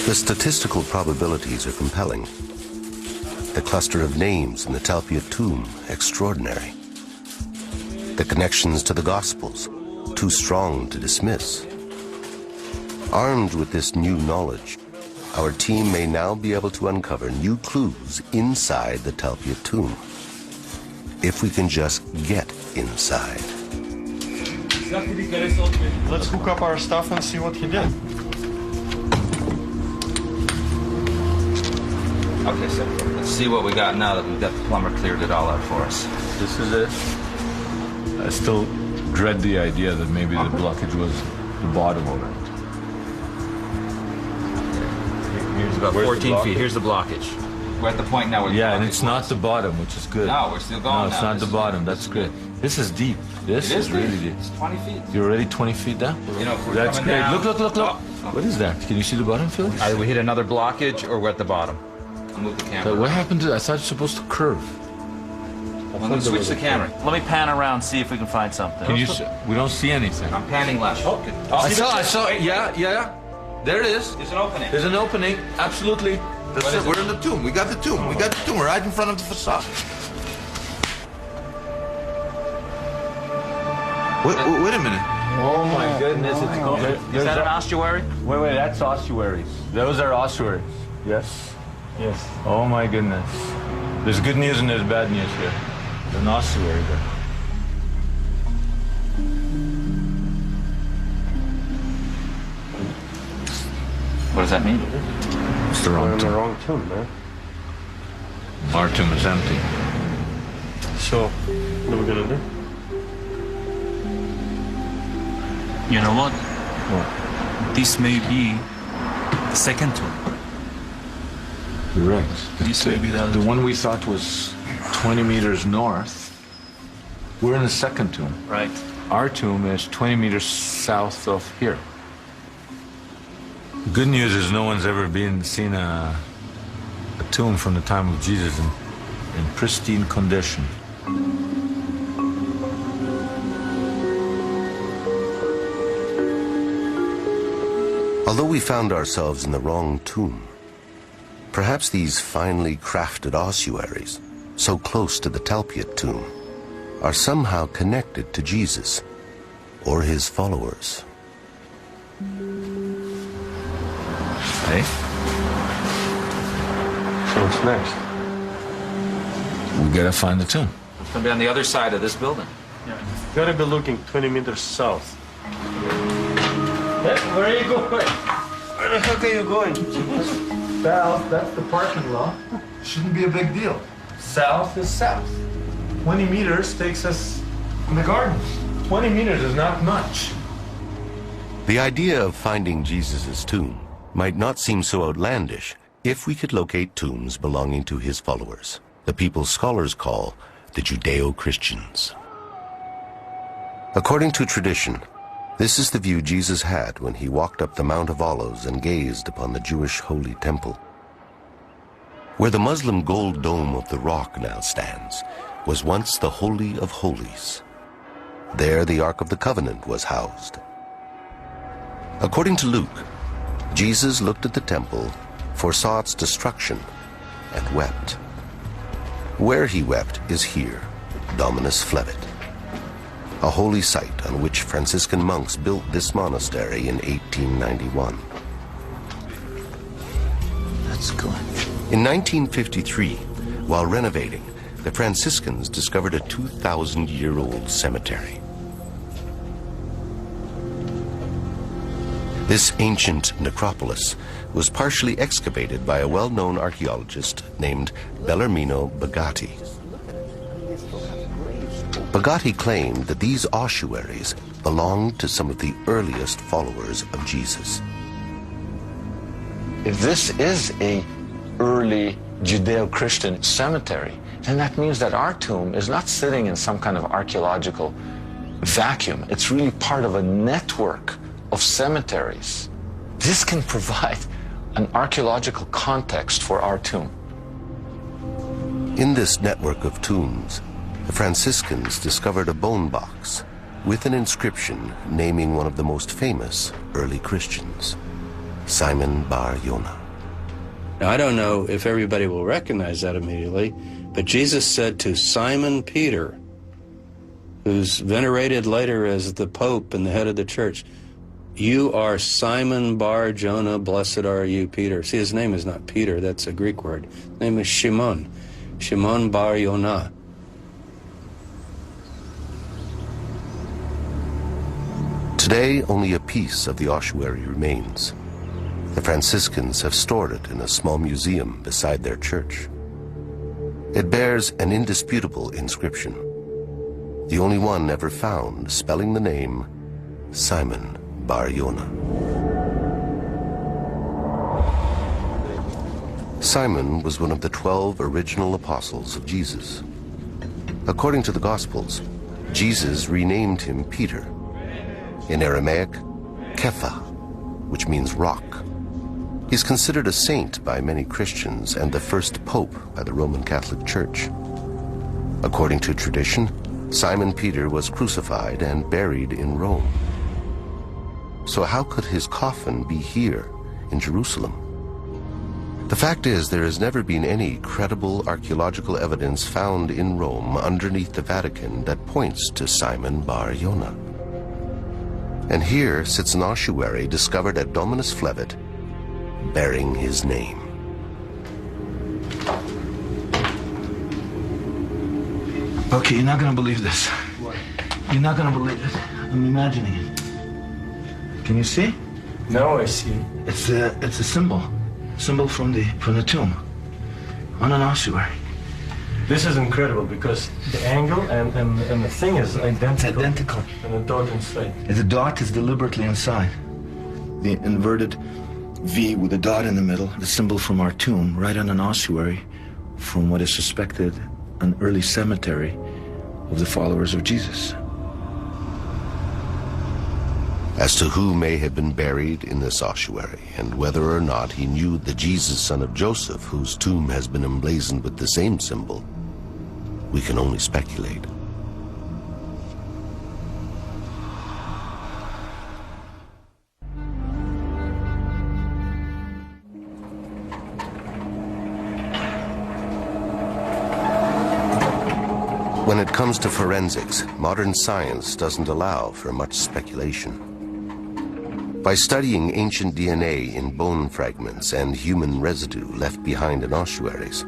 The statistical probabilities are compelling. The cluster of names in the Talpiot tomb, extraordinary. The connections to the Gospels, too strong to dismiss. Armed with this new knowledge, our team may now be able to uncover new clues inside the Talpiot tomb, if we can just get inside. Let's hook up our stuff and see what he did. Okay, so let's see what we got now that we've got the plumber cleared it all out for us. This is it. I still dread the idea that maybe the blockage was the bottom of it. Here's about 14 feet. Here's the blockage. We're at the point now where and it's not the bottom, which is good. No, we're still going. No, it's not the bottom. That's good. This is deep. This is really deep. It's 20 feet. You're already 20 feet down? You know, if we're that's coming great. down, Look. Oh. What is that? Can you see the bottom, Phil? Either we hit another blockage or we're at the bottom. I'll move the camera. But what happened to that? I thought it's supposed to curve. I'm going to switch the camera. Let me pan around, see if we can find something. Can you? We don't see anything. I'm panning left. Oh. I saw. Yeah. There it is. There's an opening. There's an opening. Absolutely. That's it. We're in the tomb. We got the tomb. We got the tomb. We're right in front of the facade. Wait a minute. Oh my goodness. Is that an ossuary? Wait. That's ossuaries. Those are ossuaries. Yes. Oh my goodness. There's good news and there's bad news here. There's an ossuary there. What does that mean? It's the wrong tomb. The wrong tomb, man. Our tomb is empty. So, what are we gonna do? You know what? This may be the second tomb. You're right. This may be the one we thought was 20 meters north. We're in the second tomb. Right. Our tomb is 20 meters south of here. The good news is no one's ever seen a tomb from the time of Jesus in pristine condition. Although we found ourselves in the wrong tomb, perhaps these finely crafted ossuaries, so close to the Talpiot tomb, are somehow connected to Jesus or his followers. Hey? So what's next? We gotta find the tomb. It's going to be on the other side of this building. Yeah. Gotta be looking 20 meters south. Hey, where are you going? Where the heck are you going? South, that's the parking lot. Shouldn't be a big deal. South is south. 20 meters takes us in the garden. 20 meters is not much. The idea of finding Jesus' tomb might not seem so outlandish if we could locate tombs belonging to his followers, the people scholars call the Judeo-Christians. According to tradition, this is the view Jesus had when he walked up the Mount of Olives and gazed upon the Jewish Holy Temple. Where the Muslim gold dome of the Rock now stands was once the Holy of Holies. There the Ark of the Covenant was housed. According to Luke, Jesus looked at the temple, foresaw its destruction, and wept. Where he wept is here, Dominus Flevit, a holy site on which Franciscan monks built this monastery in 1891. That's good. In 1953, while renovating, the Franciscans discovered a 2,000-year-old cemetery. This ancient necropolis was partially excavated by a well-known archaeologist named Bellarmino Bagatti. Bagatti claimed that these ossuaries belonged to some of the earliest followers of Jesus. If this is a early Judeo-Christian cemetery, then that means that our tomb is not sitting in some kind of archaeological vacuum. It's really part of a network of cemeteries. This can provide an archaeological context for our tomb. In this network of tombs, the Franciscans discovered a bone box with an inscription naming one of the most famous early Christians, Simon Bar Yonah. Now, I don't know if everybody will recognize that immediately, but Jesus said to Simon Peter, who's venerated later as the Pope and the head of the church, "You are Simon Bar Jonah, blessed are you, Peter." See, his name is not Peter, that's a Greek word. His name is Shimon, Shimon Bar Yonah. Today, only a piece of the ossuary remains. The Franciscans have stored it in a small museum beside their church. It bears an indisputable inscription, the only one ever found spelling the name Simon Bar Yonah. Simon was one of the 12 original apostles of Jesus. According to the Gospels, Jesus renamed him Peter. In Aramaic, Kepha, which means rock. He's considered a saint by many Christians and the first pope by the Roman Catholic Church. According to tradition, Simon Peter was crucified and buried in Rome. So how could his coffin be here in Jerusalem? The fact is, there has never been any credible archaeological evidence found in Rome underneath the Vatican that points to Simon Bar Yonah. And here sits an ossuary discovered at Dominus Flevit, bearing his name. Okay, you're not gonna believe this. What? You're not gonna believe it. I'm imagining it. Can you see? Now I see. It's a symbol from the tomb, on an ossuary. This is incredible because the angle and the thing is identical. It's identical. And the dot inside. The dot is deliberately inside. The inverted V with a dot in the middle, the symbol from our tomb, right on an ossuary from what is suspected an early cemetery of the followers of Jesus. As to who may have been buried in this ossuary and whether or not he knew the Jesus son of Joseph, whose tomb has been emblazoned with the same symbol, we can only speculate. When it comes to forensics, modern science doesn't allow for much speculation. By studying ancient DNA in bone fragments and human residue left behind in ossuaries,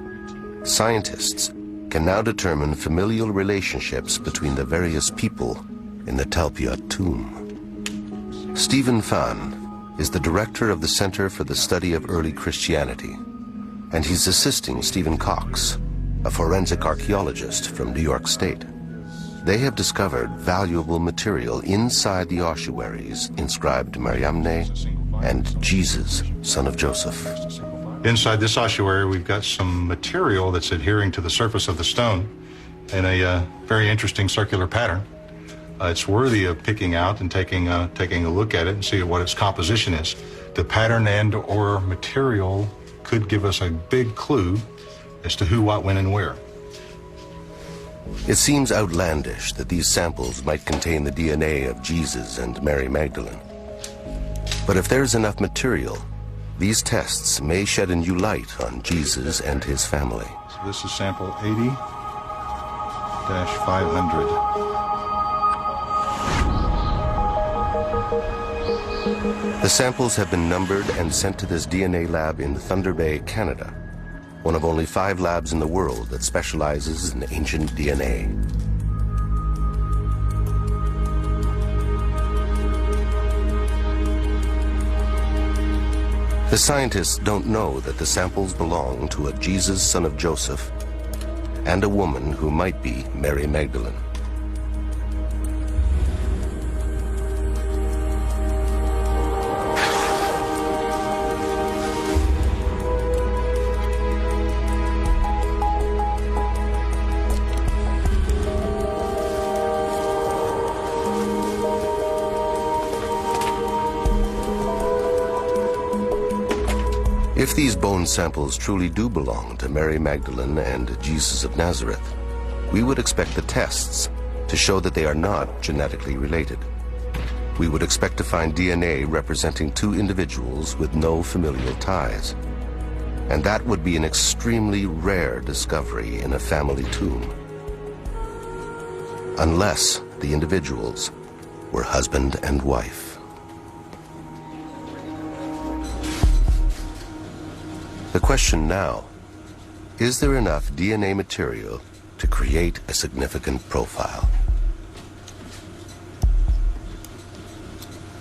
scientists can now determine familial relationships between the various people in the Talpiot tomb. Stephen Phan is the director of the Center for the Study of Early Christianity, and he's assisting Stephen Cox, a forensic archaeologist from New York State. They have discovered valuable material inside the ossuaries inscribed Mariamne and Jesus, son of Joseph. Inside this ossuary, we've got some material that's adhering to the surface of the stone in a very interesting circular pattern. It's worthy of picking out and taking a look at it and see what its composition is. The pattern and or material could give us a big clue as to who, what, when, and where. It seems outlandish that these samples might contain the DNA of Jesus and Mary Magdalene. But if there's enough material, these tests may shed a new light on Jesus and his family. So this is sample 80-500. The samples have been numbered and sent to this DNA lab in Thunder Bay, Canada, one of only 5 labs in the world that specializes in ancient DNA. The scientists don't know that the samples belong to a Jesus, son of Joseph, and a woman who might be Mary Magdalene. If these bone samples truly do belong to Mary Magdalene and Jesus of Nazareth, we would expect the tests to show that they are not genetically related. We would expect to find DNA representing 2 individuals with no familial ties. And that would be an extremely rare discovery in a family tomb. Unless the individuals were husband and wife. The question now, is there enough DNA material to create a significant profile?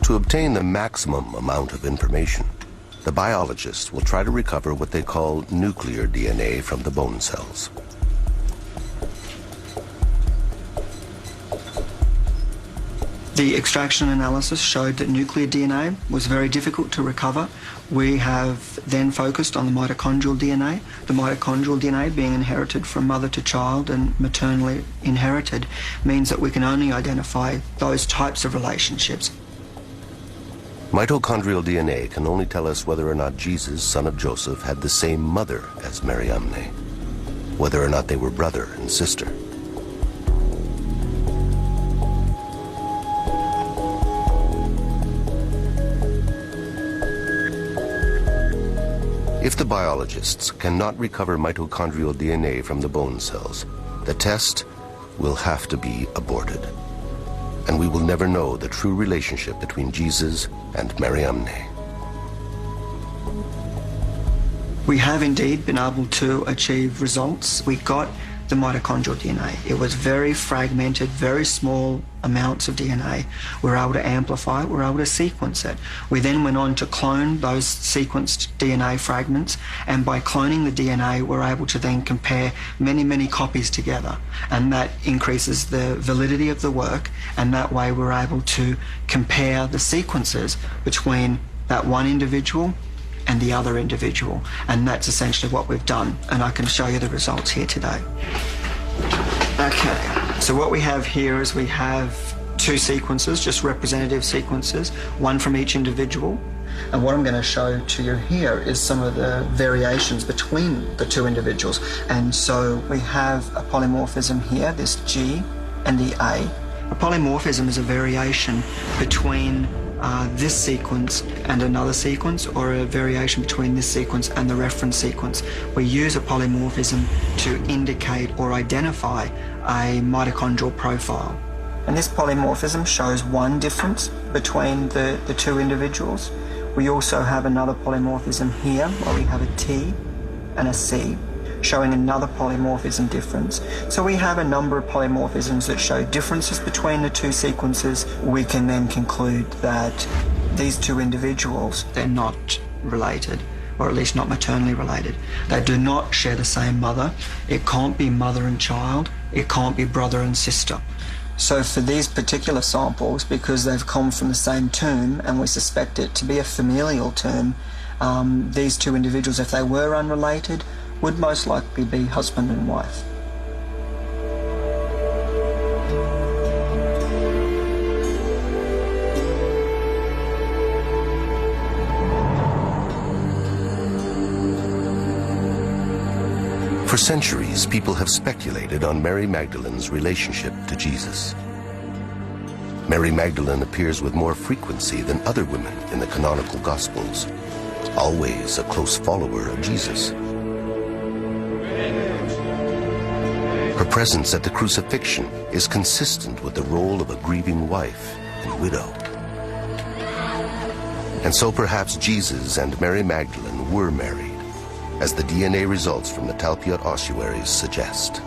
To obtain the maximum amount of information, the biologists will try to recover what they call nuclear DNA from the bone cells. The extraction analysis showed that nuclear DNA was very difficult to recover. We have then focused on the mitochondrial DNA. The mitochondrial DNA, being inherited from mother to child and maternally inherited, means that we can only identify those types of relationships. Mitochondrial DNA can only tell us whether or not Jesus, son of Joseph, had the same mother as Mariamne, whether or not they were brother and sister. If the biologists cannot recover mitochondrial DNA from the bone cells, the test will have to be aborted. And we will never know the true relationship between Jesus and Mariamne. We have indeed been able to achieve results. We got the mitochondrial DNA. It was very fragmented, very small amounts of DNA. We were able to amplify it, we were able to sequence it. We then went on to clone those sequenced DNA fragments, and by cloning the DNA, we're able to then compare many, many copies together. And that increases the validity of the work, and that way we're able to compare the sequences between that one individual and the other individual. And that's essentially what we've done, and I can show you the results here today. Okay, so what we have here is we have 2 sequences, just representative sequences, one from each individual. And what I'm going to show to you here is some of the variations between the 2 individuals. And so we have a polymorphism here, this G and the A. A polymorphism is a variation between this sequence and another sequence, or a variation between this sequence and the reference sequence. We use a polymorphism to indicate or identify a mitochondrial profile. And this polymorphism shows one difference between the 2 individuals. We also have another polymorphism here where we have a T and a C. showing another polymorphism difference. So we have a number of polymorphisms that show differences between the two sequences. We can then conclude that these two individuals, they're not related, or at least not maternally related. They do not share the same mother. It can't be mother and child. It can't be brother and sister. So for these particular samples, because they've come from the same tomb and we suspect it to be a familial tomb, these two individuals, if they were unrelated, would most likely be husband and wife. For centuries, people have speculated on Mary Magdalene's relationship to Jesus. Mary Magdalene appears with more frequency than other women in the canonical Gospels, always a close follower of Jesus. Her presence at the crucifixion is consistent with the role of a grieving wife and widow. And so perhaps Jesus and Mary Magdalene were married, as the DNA results from the Talpiot ossuaries suggest.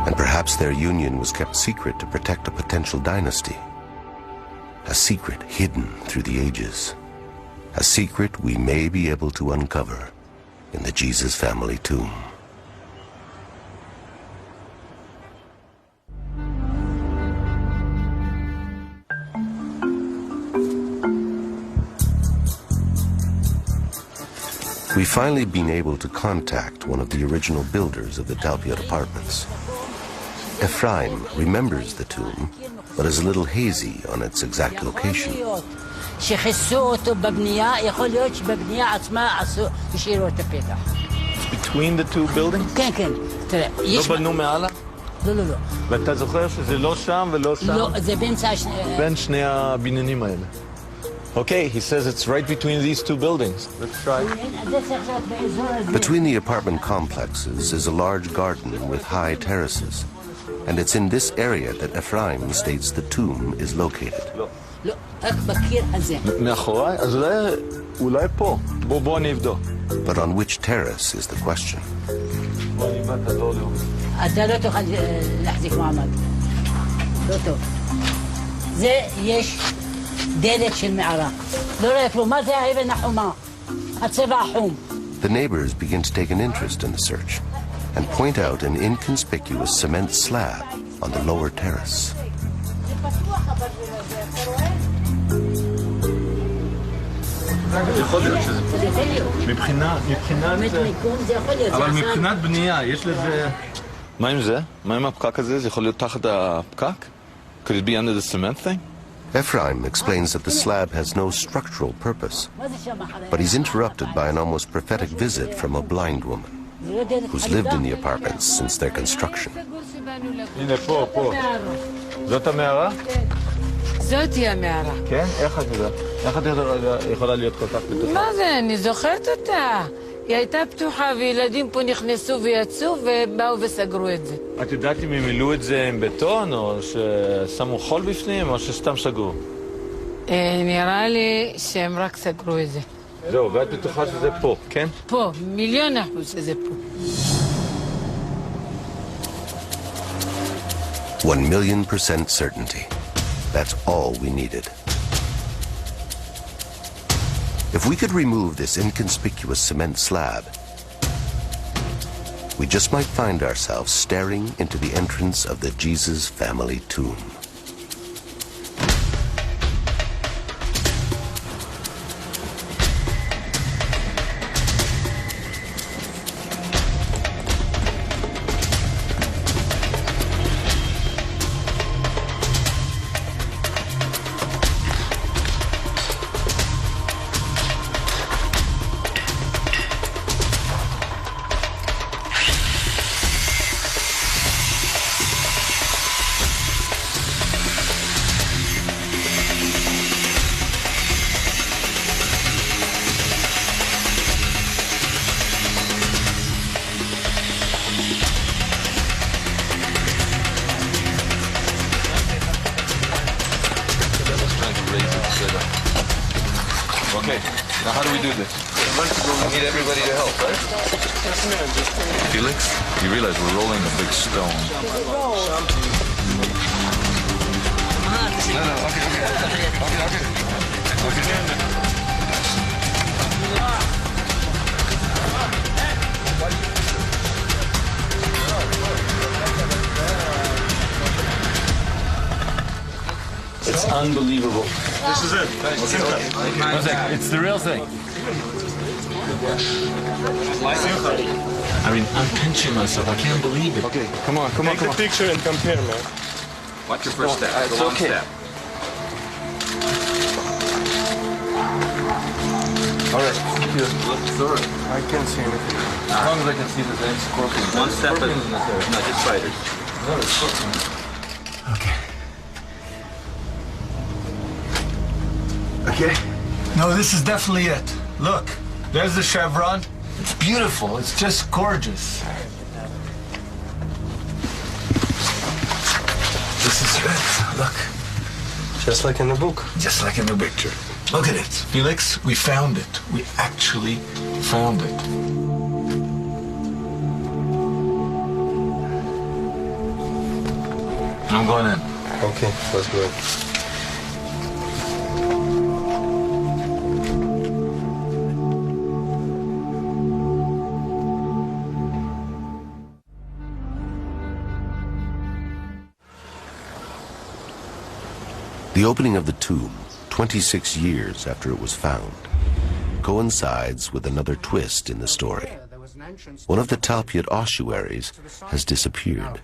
And perhaps their union was kept secret to protect a potential dynasty. A secret hidden through the ages. A secret we may be able to uncover in the Jesus family tomb. We've finally been able to contact one of the original builders of the Talpiot apartments. Ephraim remembers the tomb, but is a little hazy on its exact location. It's between the two buildings? כן, כן. תראה, לא בנו מעלה? לא, לא, לא. ואתה זוכר שזה לא שם ולא שם? לא, זה בין שני הבניינים האלה. Okay, he says it's right between these two buildings. Let's try. Between the apartment complexes is a large garden with high terraces, and it's in this area that Ephraim states the tomb is located. מאחוריי? אז אולי פה. בוא אני אבדוק. But on which terrace is the question? אתה לא תוכל להחזיק מעמד. לא טוב. זה יש דלת של מערה. לא רואה כלום. מה זה האבן החומה? הצבע החום. The neighbors begin to take an interest in the search and point out an inconspicuous cement slab on the lower terrace. יכול להיות שזה מבחינת אבל מבחינת בנייה יש לזה מה עם זה? מה עם הפקק הזה? זה יכול להיות תחת הפקק? Could it be under the cement thing? Ephraim explains that the slab has no structural purpose, but he's interrupted by an almost prophetic visit from a blind woman who's lived in the apartments since their construction. הנה פה זאת המערה? זאתי המערה. כן? איך את יודעת? איך את יכולה להיות כל כך בטוחה? מה זה? אני זוכרת אותה. היא הייתה פתוחה וילדים פה נכנסו ויצאו ובאו וסגרו את זה. את יודעת אם הם מילאו את זה עם בטון או ששמו חול בפנים או שסתם סגרו? נראה לי שהם רק סגרו את זה. זהו, ואת בטוחה שזה פה, כן? פה, 1,000,000% שזה פה. 1,000,000% certainty. That's all we needed. If we could remove this inconspicuous cement slab, we just might find ourselves staring into the entrance of the Jesus family tomb. Now, how do we do this? We need everybody to help, right? Felix, you realize we're rolling a big stone. It's unbelievable. This is it. It's the real thing. I mean, I'm pinching myself. I can't believe it. Okay, come on. Take a picture and compare, man. What's your first step? It's The long okay. step. All right. Look through it. I can't see anything. As long as I can see the same scorpion. One step at Scorpions in this area. no, just spiders. No, it's scorpions. Okay. Okay? No, this is definitely it. Look, there's the chevron. It's beautiful. It's just gorgeous. This is it. Look. Just like in the book. Just like in the picture. Look at it. Felix, we found it. We actually found it. I'm going in. Okay, let's go. The opening of the tomb, 26 years after it was found, coincides with another twist in the story. One of the Talpiot ossuaries has disappeared.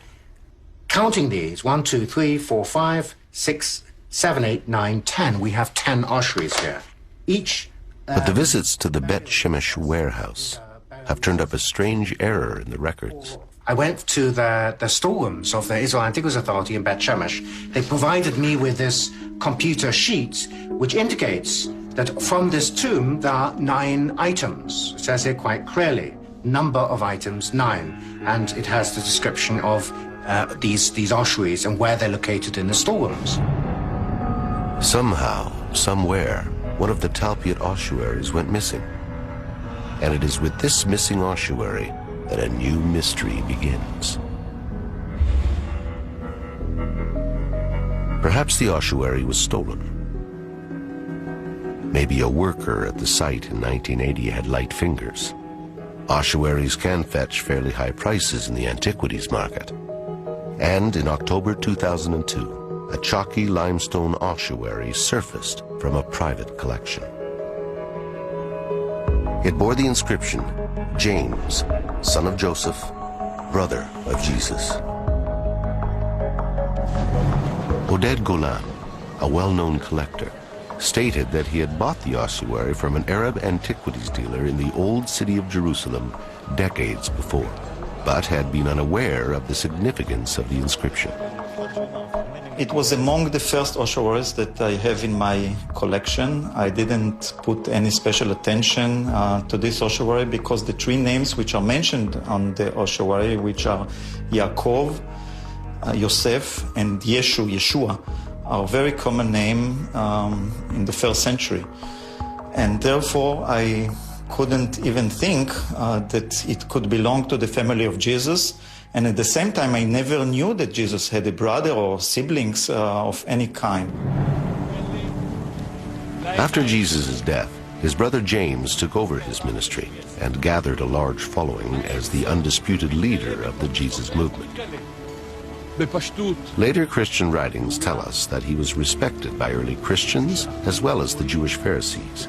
Counting these, 1, 2, 3, 4, 5, 6, 7, 8, 9, 10. We have 10 ossuaries here. Each. But the visits to the Bet Shemesh warehouse have turned up a strange error in the records. I went to the storerooms of the Israel Antiquities Authority in Bet Shemesh. They provided me with this computer sheet, which indicates that from this tomb there are 9 items. It says here quite clearly, number of items 9, and it has the description of these ossuaries and where they're located in the storerooms. Somehow, somewhere, one of the Talpiot ossuaries went missing. And it is with this missing ossuary that a new mystery begins. Perhaps the ossuary was stolen. Maybe a worker at the site in 1980 had light fingers. Ossuaries can fetch fairly high prices in the antiquities market. And in October 2002, a chalky limestone ossuary surfaced from a private collection. It bore the inscription, James, son of Joseph, brother of Jesus. Oded Golan, a well-known collector, stated that he had bought the ossuary from an Arab antiquities dealer in the old city of Jerusalem decades before, but had been unaware of the significance of the inscription. It was among the first ossuaries that I have in my collection. I didn't put any special attention to this ossuary because the 3 names which are mentioned on the ossuary, which are Yaakov, Yosef, and Yeshua, are very common name in the 1st century. And therefore, I couldn't even think that it could belong to the family of Jesus. And at the same time, I never knew that Jesus had a brother or siblings of any kind. After Jesus' death, his brother James took over his ministry and gathered a large following as the undisputed leader of the Jesus movement. Later Christian writings tell us that he was respected by early Christians as well as the Jewish Pharisees.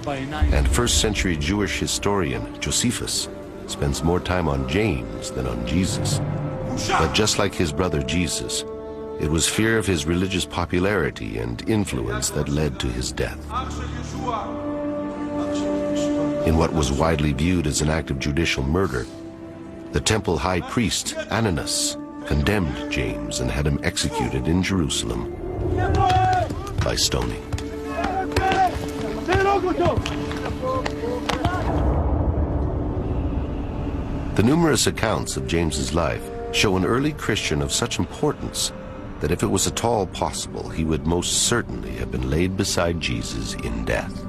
And 1st century Jewish historian Josephus spends more time on James than on Jesus. But just like his brother Jesus, it was fear of his religious popularity and influence that led to his death. In what was widely viewed as an act of judicial murder, the temple high priest Ananus condemned James and had him executed in Jerusalem by stoning. The numerous accounts of James's life show an early Christian of such importance that if it was at all possible, he would most certainly have been laid beside Jesus in death.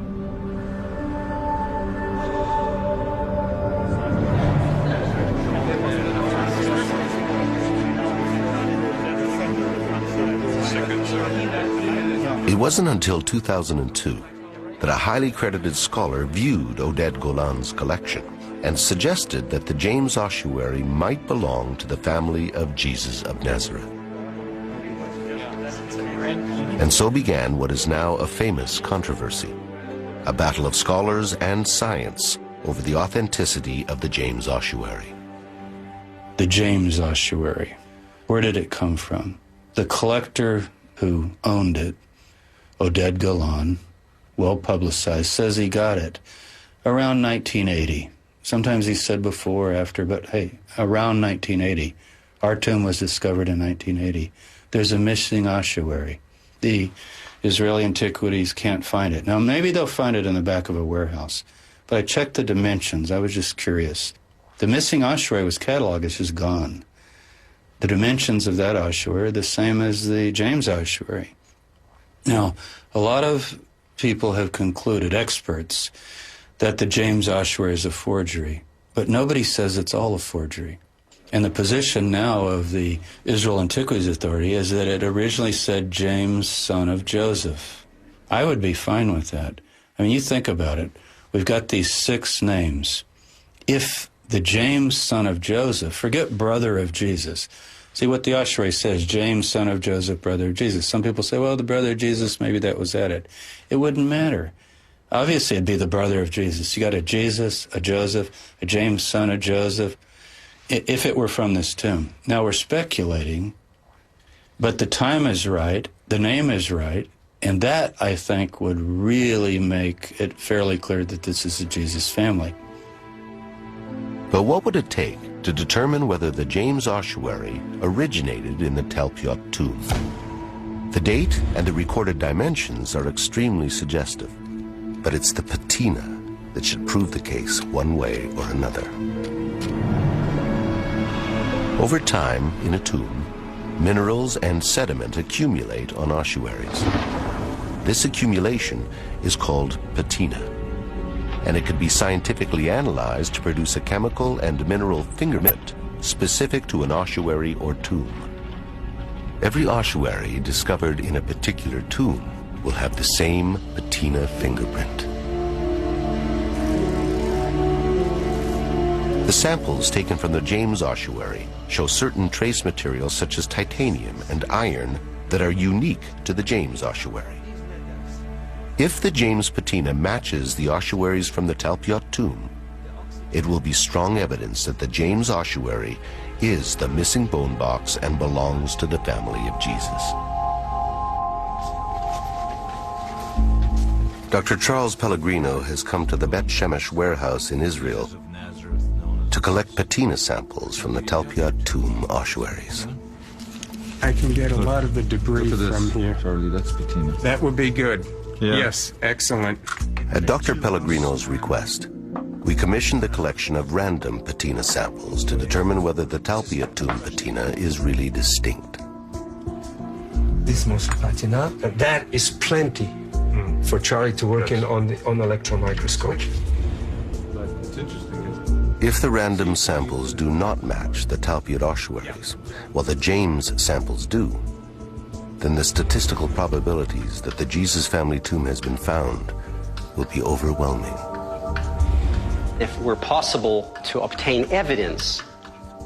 wasn't until 2002 that a highly credited scholar viewed Oded Golan's collection and suggested that the James ossuary might belong to the family of Jesus of Nazareth. And so began what is now a famous controversy, a battle of scholars and science over the authenticity of the James ossuary. The James ossuary, where did it come from? The collector who owned it, Oded Golan, well publicized, says he got it around 1980. Sometimes he said before or after, but hey, around 1980. Our tomb was discovered in 1980. There's a missing ossuary. The Israeli Antiquities can't find it. Now, maybe they'll find it in the back of a warehouse, but I checked the dimensions. I was just curious. The missing ossuary was cataloged. It's just gone. The dimensions of that ossuary are the same as the James ossuary. Now, a lot of people have concluded, experts, that the James ossuary is a forgery, but nobody says it's all a forgery. And the position now of the Israel Antiquities Authority is that it originally said James, son of Joseph. I would be fine with that. I mean, you think about it. We've got these 6 names. If the James, son of Joseph, forget brother of Jesus. See what the ossuary says, James, son of Joseph, brother of Jesus. Some people say, well, the brother of Jesus, maybe that was added. It wouldn't matter. Obviously, it'd be the brother of Jesus. You got a Jesus, a Joseph, a James, son of Joseph, if it were from this tomb. Now, we're speculating, but the time is right, the name is right, and that, I think, would really make it fairly clear that this is a Jesus family. But what would it take to determine whether the James ossuary originated in the Talpiot tomb? The date and the recorded dimensions are extremely suggestive, but it's the patina that should prove the case one way or another. Over time, in a tomb, minerals and sediment accumulate on ossuaries. This accumulation is called patina, and it could be scientifically analyzed to produce a chemical and mineral fingerprint specific to an ossuary or tomb. Every ossuary discovered in a particular tomb will have the same patina fingerprint. The samples taken from the James ossuary show certain trace materials such as titanium and iron that are unique to the James ossuary. If the James patina matches the ossuaries from the Talpiot tomb, it will be strong evidence that the James ossuary is the missing bone box and belongs to the family of Jesus. Dr. Charles Pellegrino has come to the Bet Shemesh warehouse in Israel to collect patina samples from the Talpiot tomb ossuaries. I can get a lot of the debris from here. Charlie, that's patina. That would be good. Yeah. Yes, excellent. At Dr. Pellegrino's request, we commissioned a collection of random patina samples to determine whether the Talpiot tomb patina is really distinct. This most patina, that is plenty for Charlie to work in on electron microscope. If the random samples do not match the Talpiot ossuaries, while the James samples do, then the statistical probabilities that the Jesus family tomb has been found will be overwhelming. If it were possible to obtain evidence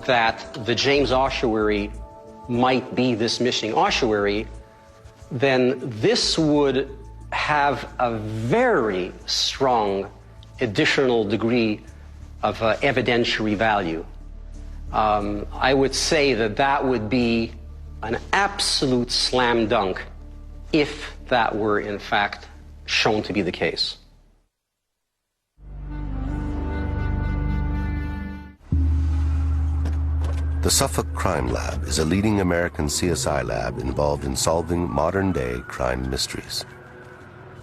that the James ossuary might be this missing ossuary, then this would have a very strong additional degree of evidentiary value. I would say that that would be an absolute slam dunk if that were in fact shown to be the case. The Suffolk Crime Lab is a leading American CSI lab involved in solving modern-day crime mysteries.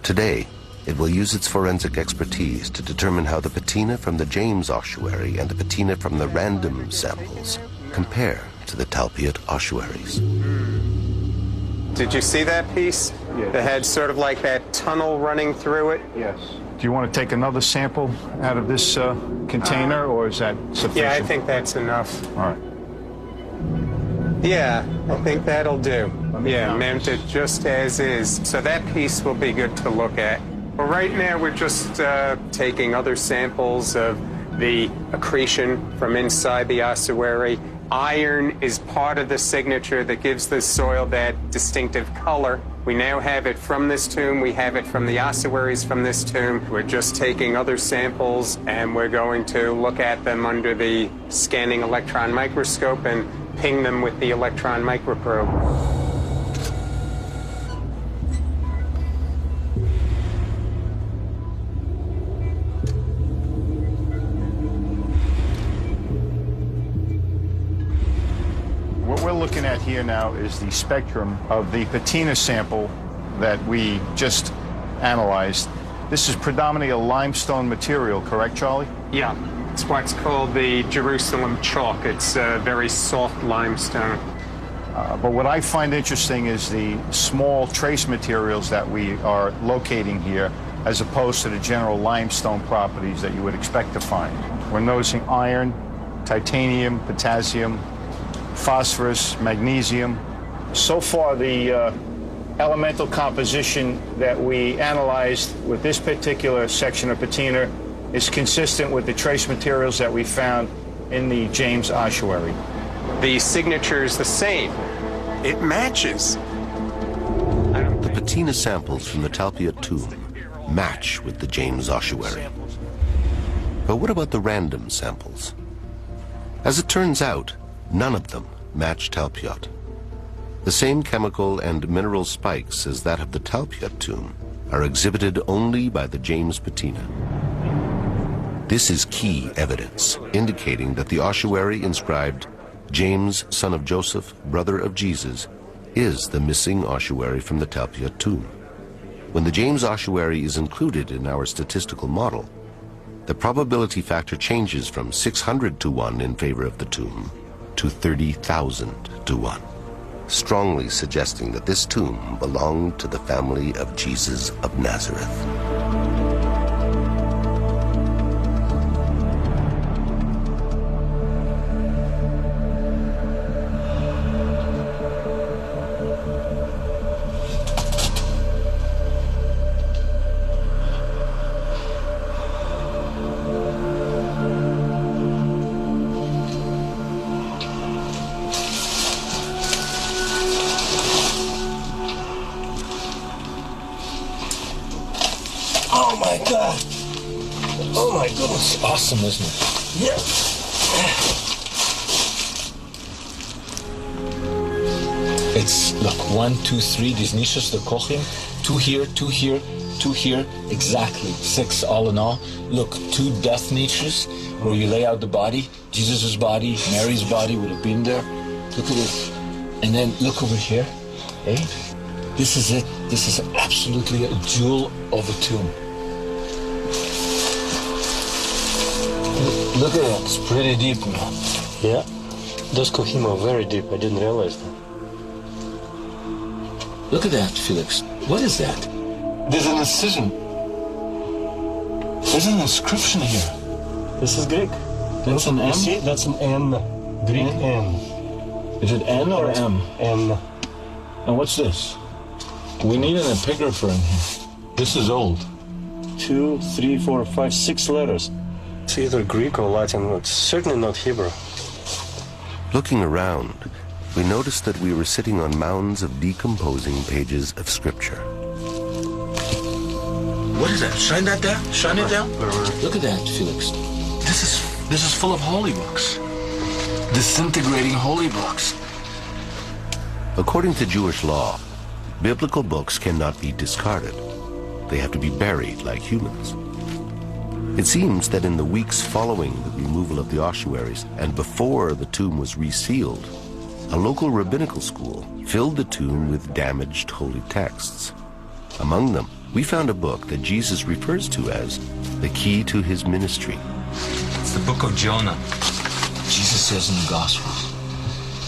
Today, it will use its forensic expertise to determine how the patina from the James ossuary and the patina from the random samples compare to the Talpiot ossuaries. Did you see that piece? Yes. That had sort of like that tunnel running through it? Yes. Do you want to take another sample out of this container, or is that sufficient? Yeah, I think that's enough. All right. Yeah, I think that'll do. Yeah, mount it just as is. So that piece will be good to look at. But right now we're just taking other samples of the accretion from inside the ossuary. Iron is part of the signature that gives the soil that distinctive color. We now have it from this tomb. We have it from the ossuaries from this tomb. We're just taking other samples and we're going to look at them under the scanning electron microscope and ping them with the electron microprobe. What we're looking at here now is the spectrum of the patina sample that we just analyzed. This is predominantly a limestone material, correct, Charlie? Yeah, it's what's called the Jerusalem chalk. It's very soft limestone. But what I find interesting is the small trace materials that we are locating here, as opposed to the general limestone properties that you would expect to find. We're noticing iron, titanium, potassium, phosphorus, magnesium. So far, the elemental composition that we analyzed with this particular section of patina is consistent with the trace materials that we found in the James ossuary. The signature is the same. It matches. The patina samples from the Talpiot tomb match with the James ossuary. But what about the random samples? As it turns out, none of them match Talpiot. The same chemical and mineral spikes as that of the Talpiot tomb are exhibited only by the James patina. This is key evidence indicating that the ossuary inscribed James, son of Joseph, brother of Jesus, is the missing ossuary from the Talpiot tomb. When the James ossuary is included in our statistical model, the probability factor changes from 600 to 1 in favor of the tomb to 30,000 to 1, strongly suggesting that this tomb belonged to the family of Jesus of Nazareth. Oh my God! Oh my goodness! Awesome, isn't it? Yeah. It's, look, 1, 2, 3, these niches, the kochim, 2 here, 2 here, 2 here, exactly, 6 all in all. Look, 2 death niches where you lay out the body, Jesus' body, Mary's body would have been there. Look at this. And then look over here, eh? This is it. This is absolutely a jewel of a tomb. Look at it, it's pretty deep, man. Yeah, those kohim are very deep. I didn't realize that. Look at that, Felix. What is that? There's an incision. There's an inscription here. This is Greek. That's an M? You see, that's an N. Greek N. Is it N or M? N. And what's this? We need an epigrapher in here. This is old. 2, 3, 4, 5, 6 letters. It's either Greek or Latin. It's certainly not Hebrew. Looking around, we noticed that we were sitting on mounds of decomposing pages of scripture. What is that? Shine that down? Shine it down? Look at that, Felix. This is full of holy books. Disintegrating holy books. According to Jewish law, biblical books cannot be discarded. They have to be buried like humans. It seems that in the weeks following the removal of the ossuaries and before the tomb was resealed, a local rabbinical school filled the tomb with damaged holy texts. Among them, we found a book that Jesus refers to as the key to his ministry. It's the book of Jonah. Jesus says in the Gospels,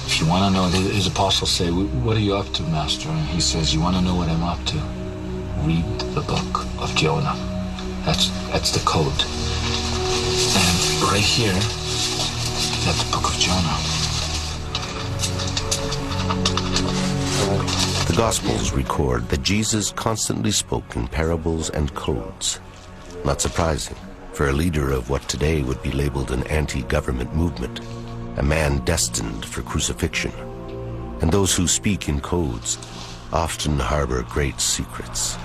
if you want to know, his apostles say, what are you up to, Master? And he says, you want to know what I'm up to? Read the book of Jonah. That's the code. And right here, that's the book of Jonah. Gospels record that Jesus constantly spoke in parables and codes. Not surprising for a leader of what today would be labeled an anti-government movement, a man destined for crucifixion. And those who speak in codes often harbor great secrets.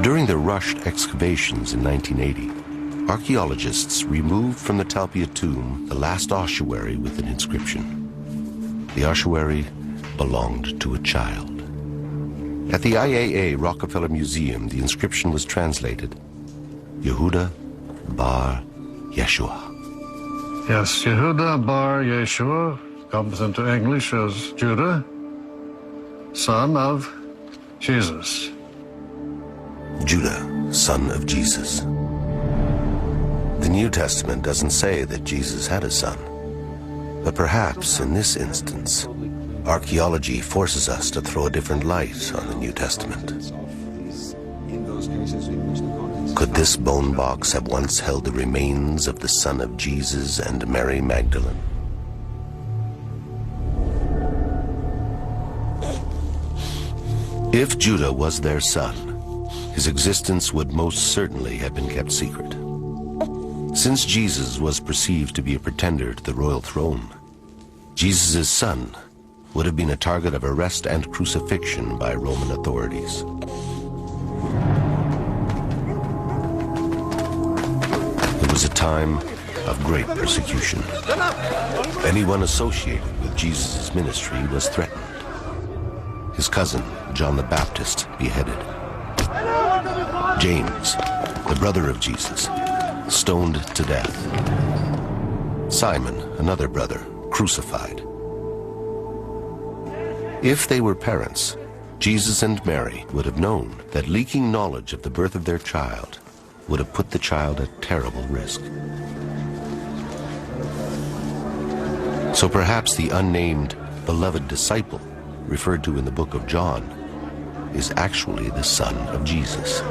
During the rushed excavations in 1980, archaeologists removed from the Talpiot tomb the last ossuary with an inscription. The ossuary belonged to a child. At the IAA Rockefeller Museum, the inscription was translated, Yehuda Bar Yeshua. Yes, Yehuda Bar Yeshua comes into English as Judah, son of Jesus. Judah, son of Jesus. The New Testament doesn't say that Jesus had a son, but perhaps in this instance, archaeology forces us to throw a different light on the New Testament. Could this bone box have once held the remains of the son of Jesus and Mary Magdalene? If Judah was their son, his existence would most certainly have been kept secret. Since Jesus was perceived to be a pretender to the royal throne, Jesus' son would have been a target of arrest and crucifixion by Roman authorities. It was a time of great persecution. Anyone associated with Jesus' ministry was threatened. His cousin, John the Baptist, beheaded. James, the brother of Jesus, stoned to death. Simon, another brother, crucified. If they were parents, Jesus and Mary would have known that leaking knowledge of the birth of their child would have put the child at terrible risk. So perhaps the unnamed beloved disciple referred to in the book of John is actually the son of Jesus.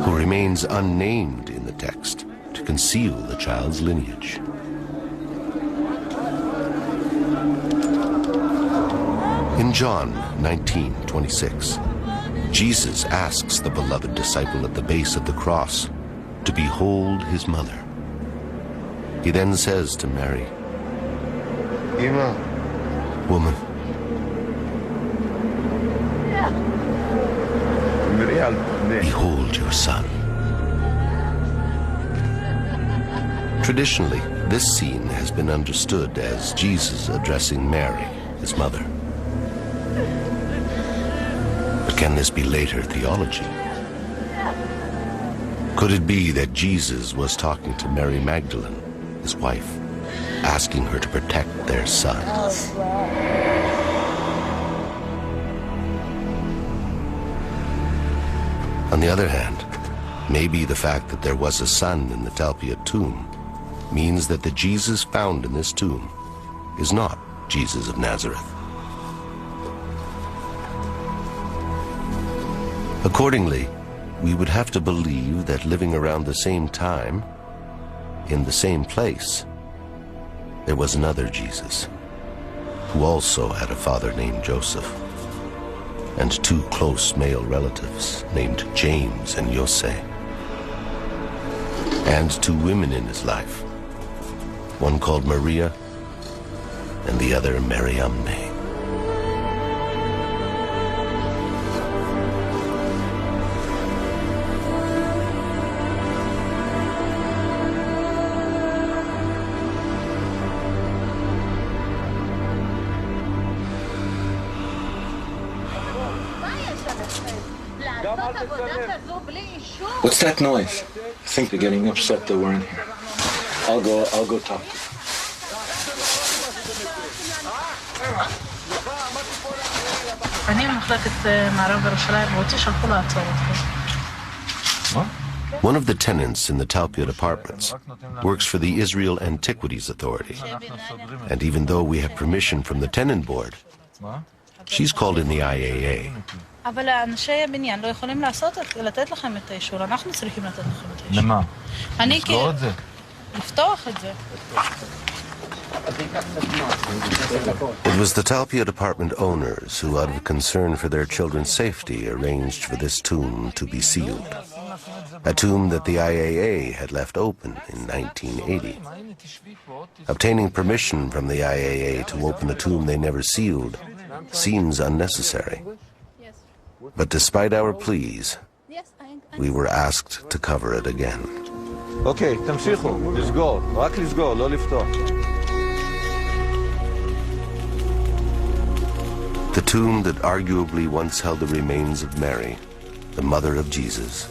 Who remains unnamed in the text to conceal the child's lineage. In John 19:26, Jesus asks the beloved disciple at the base of the cross to behold his mother. He then says to Mary, "Woman, behold your son." Traditionally, this scene has been understood as Jesus addressing Mary, his mother. But can this be later theology? Could it be that Jesus was talking to Mary Magdalene, his wife, asking her to protect their son? On the other hand, maybe the fact that there was a son in the Talpiot tomb means that the Jesus found in this tomb is not Jesus of Nazareth. Accordingly, we would have to believe that living around the same time, in the same place, there was another Jesus, who also had a father named Joseph, and two close male relatives named James and Jose, and two women in his life, one called Maria and the other Mariamne. What's that noise? I think they're getting upset that we're in here. I'll go talk to them. One of the tenants in the Talpiot apartments works for the Israel Antiquities Authority. And even though we have permission from the tenant board, she's called in the IAA אבל אנשי הבניין לא יכולים לתת לכם את האישור, אנחנו צריכים לתת לכם את האישור. למה? אני לסגור את זה? לפתוח את זה. It was the Talpiot apartment owners who, out of concern for their children's safety, arranged for this tomb to be sealed. A tomb that the IAA had left open in 1980. Obtaining permission from the IAA to open a tomb they never sealed seems unnecessary. But despite our pleas, we were asked to cover it again. Okay, תמשיכו, לסגור, רק לסגור, לא לפתוח. The tomb that arguably once held the remains of Mary, the mother of Jesus,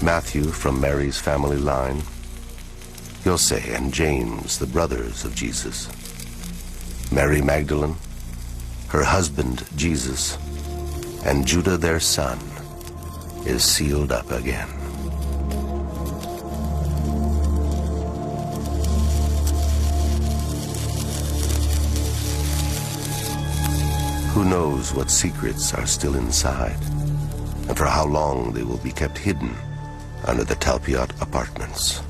Matthew from Mary's family line, Jose and James, the brothers of Jesus, Mary Magdalene, her husband Jesus, and Judah their son, is sealed up again. Who knows what secrets are still inside, and for how long they will be kept hidden under the Talpiot apartments.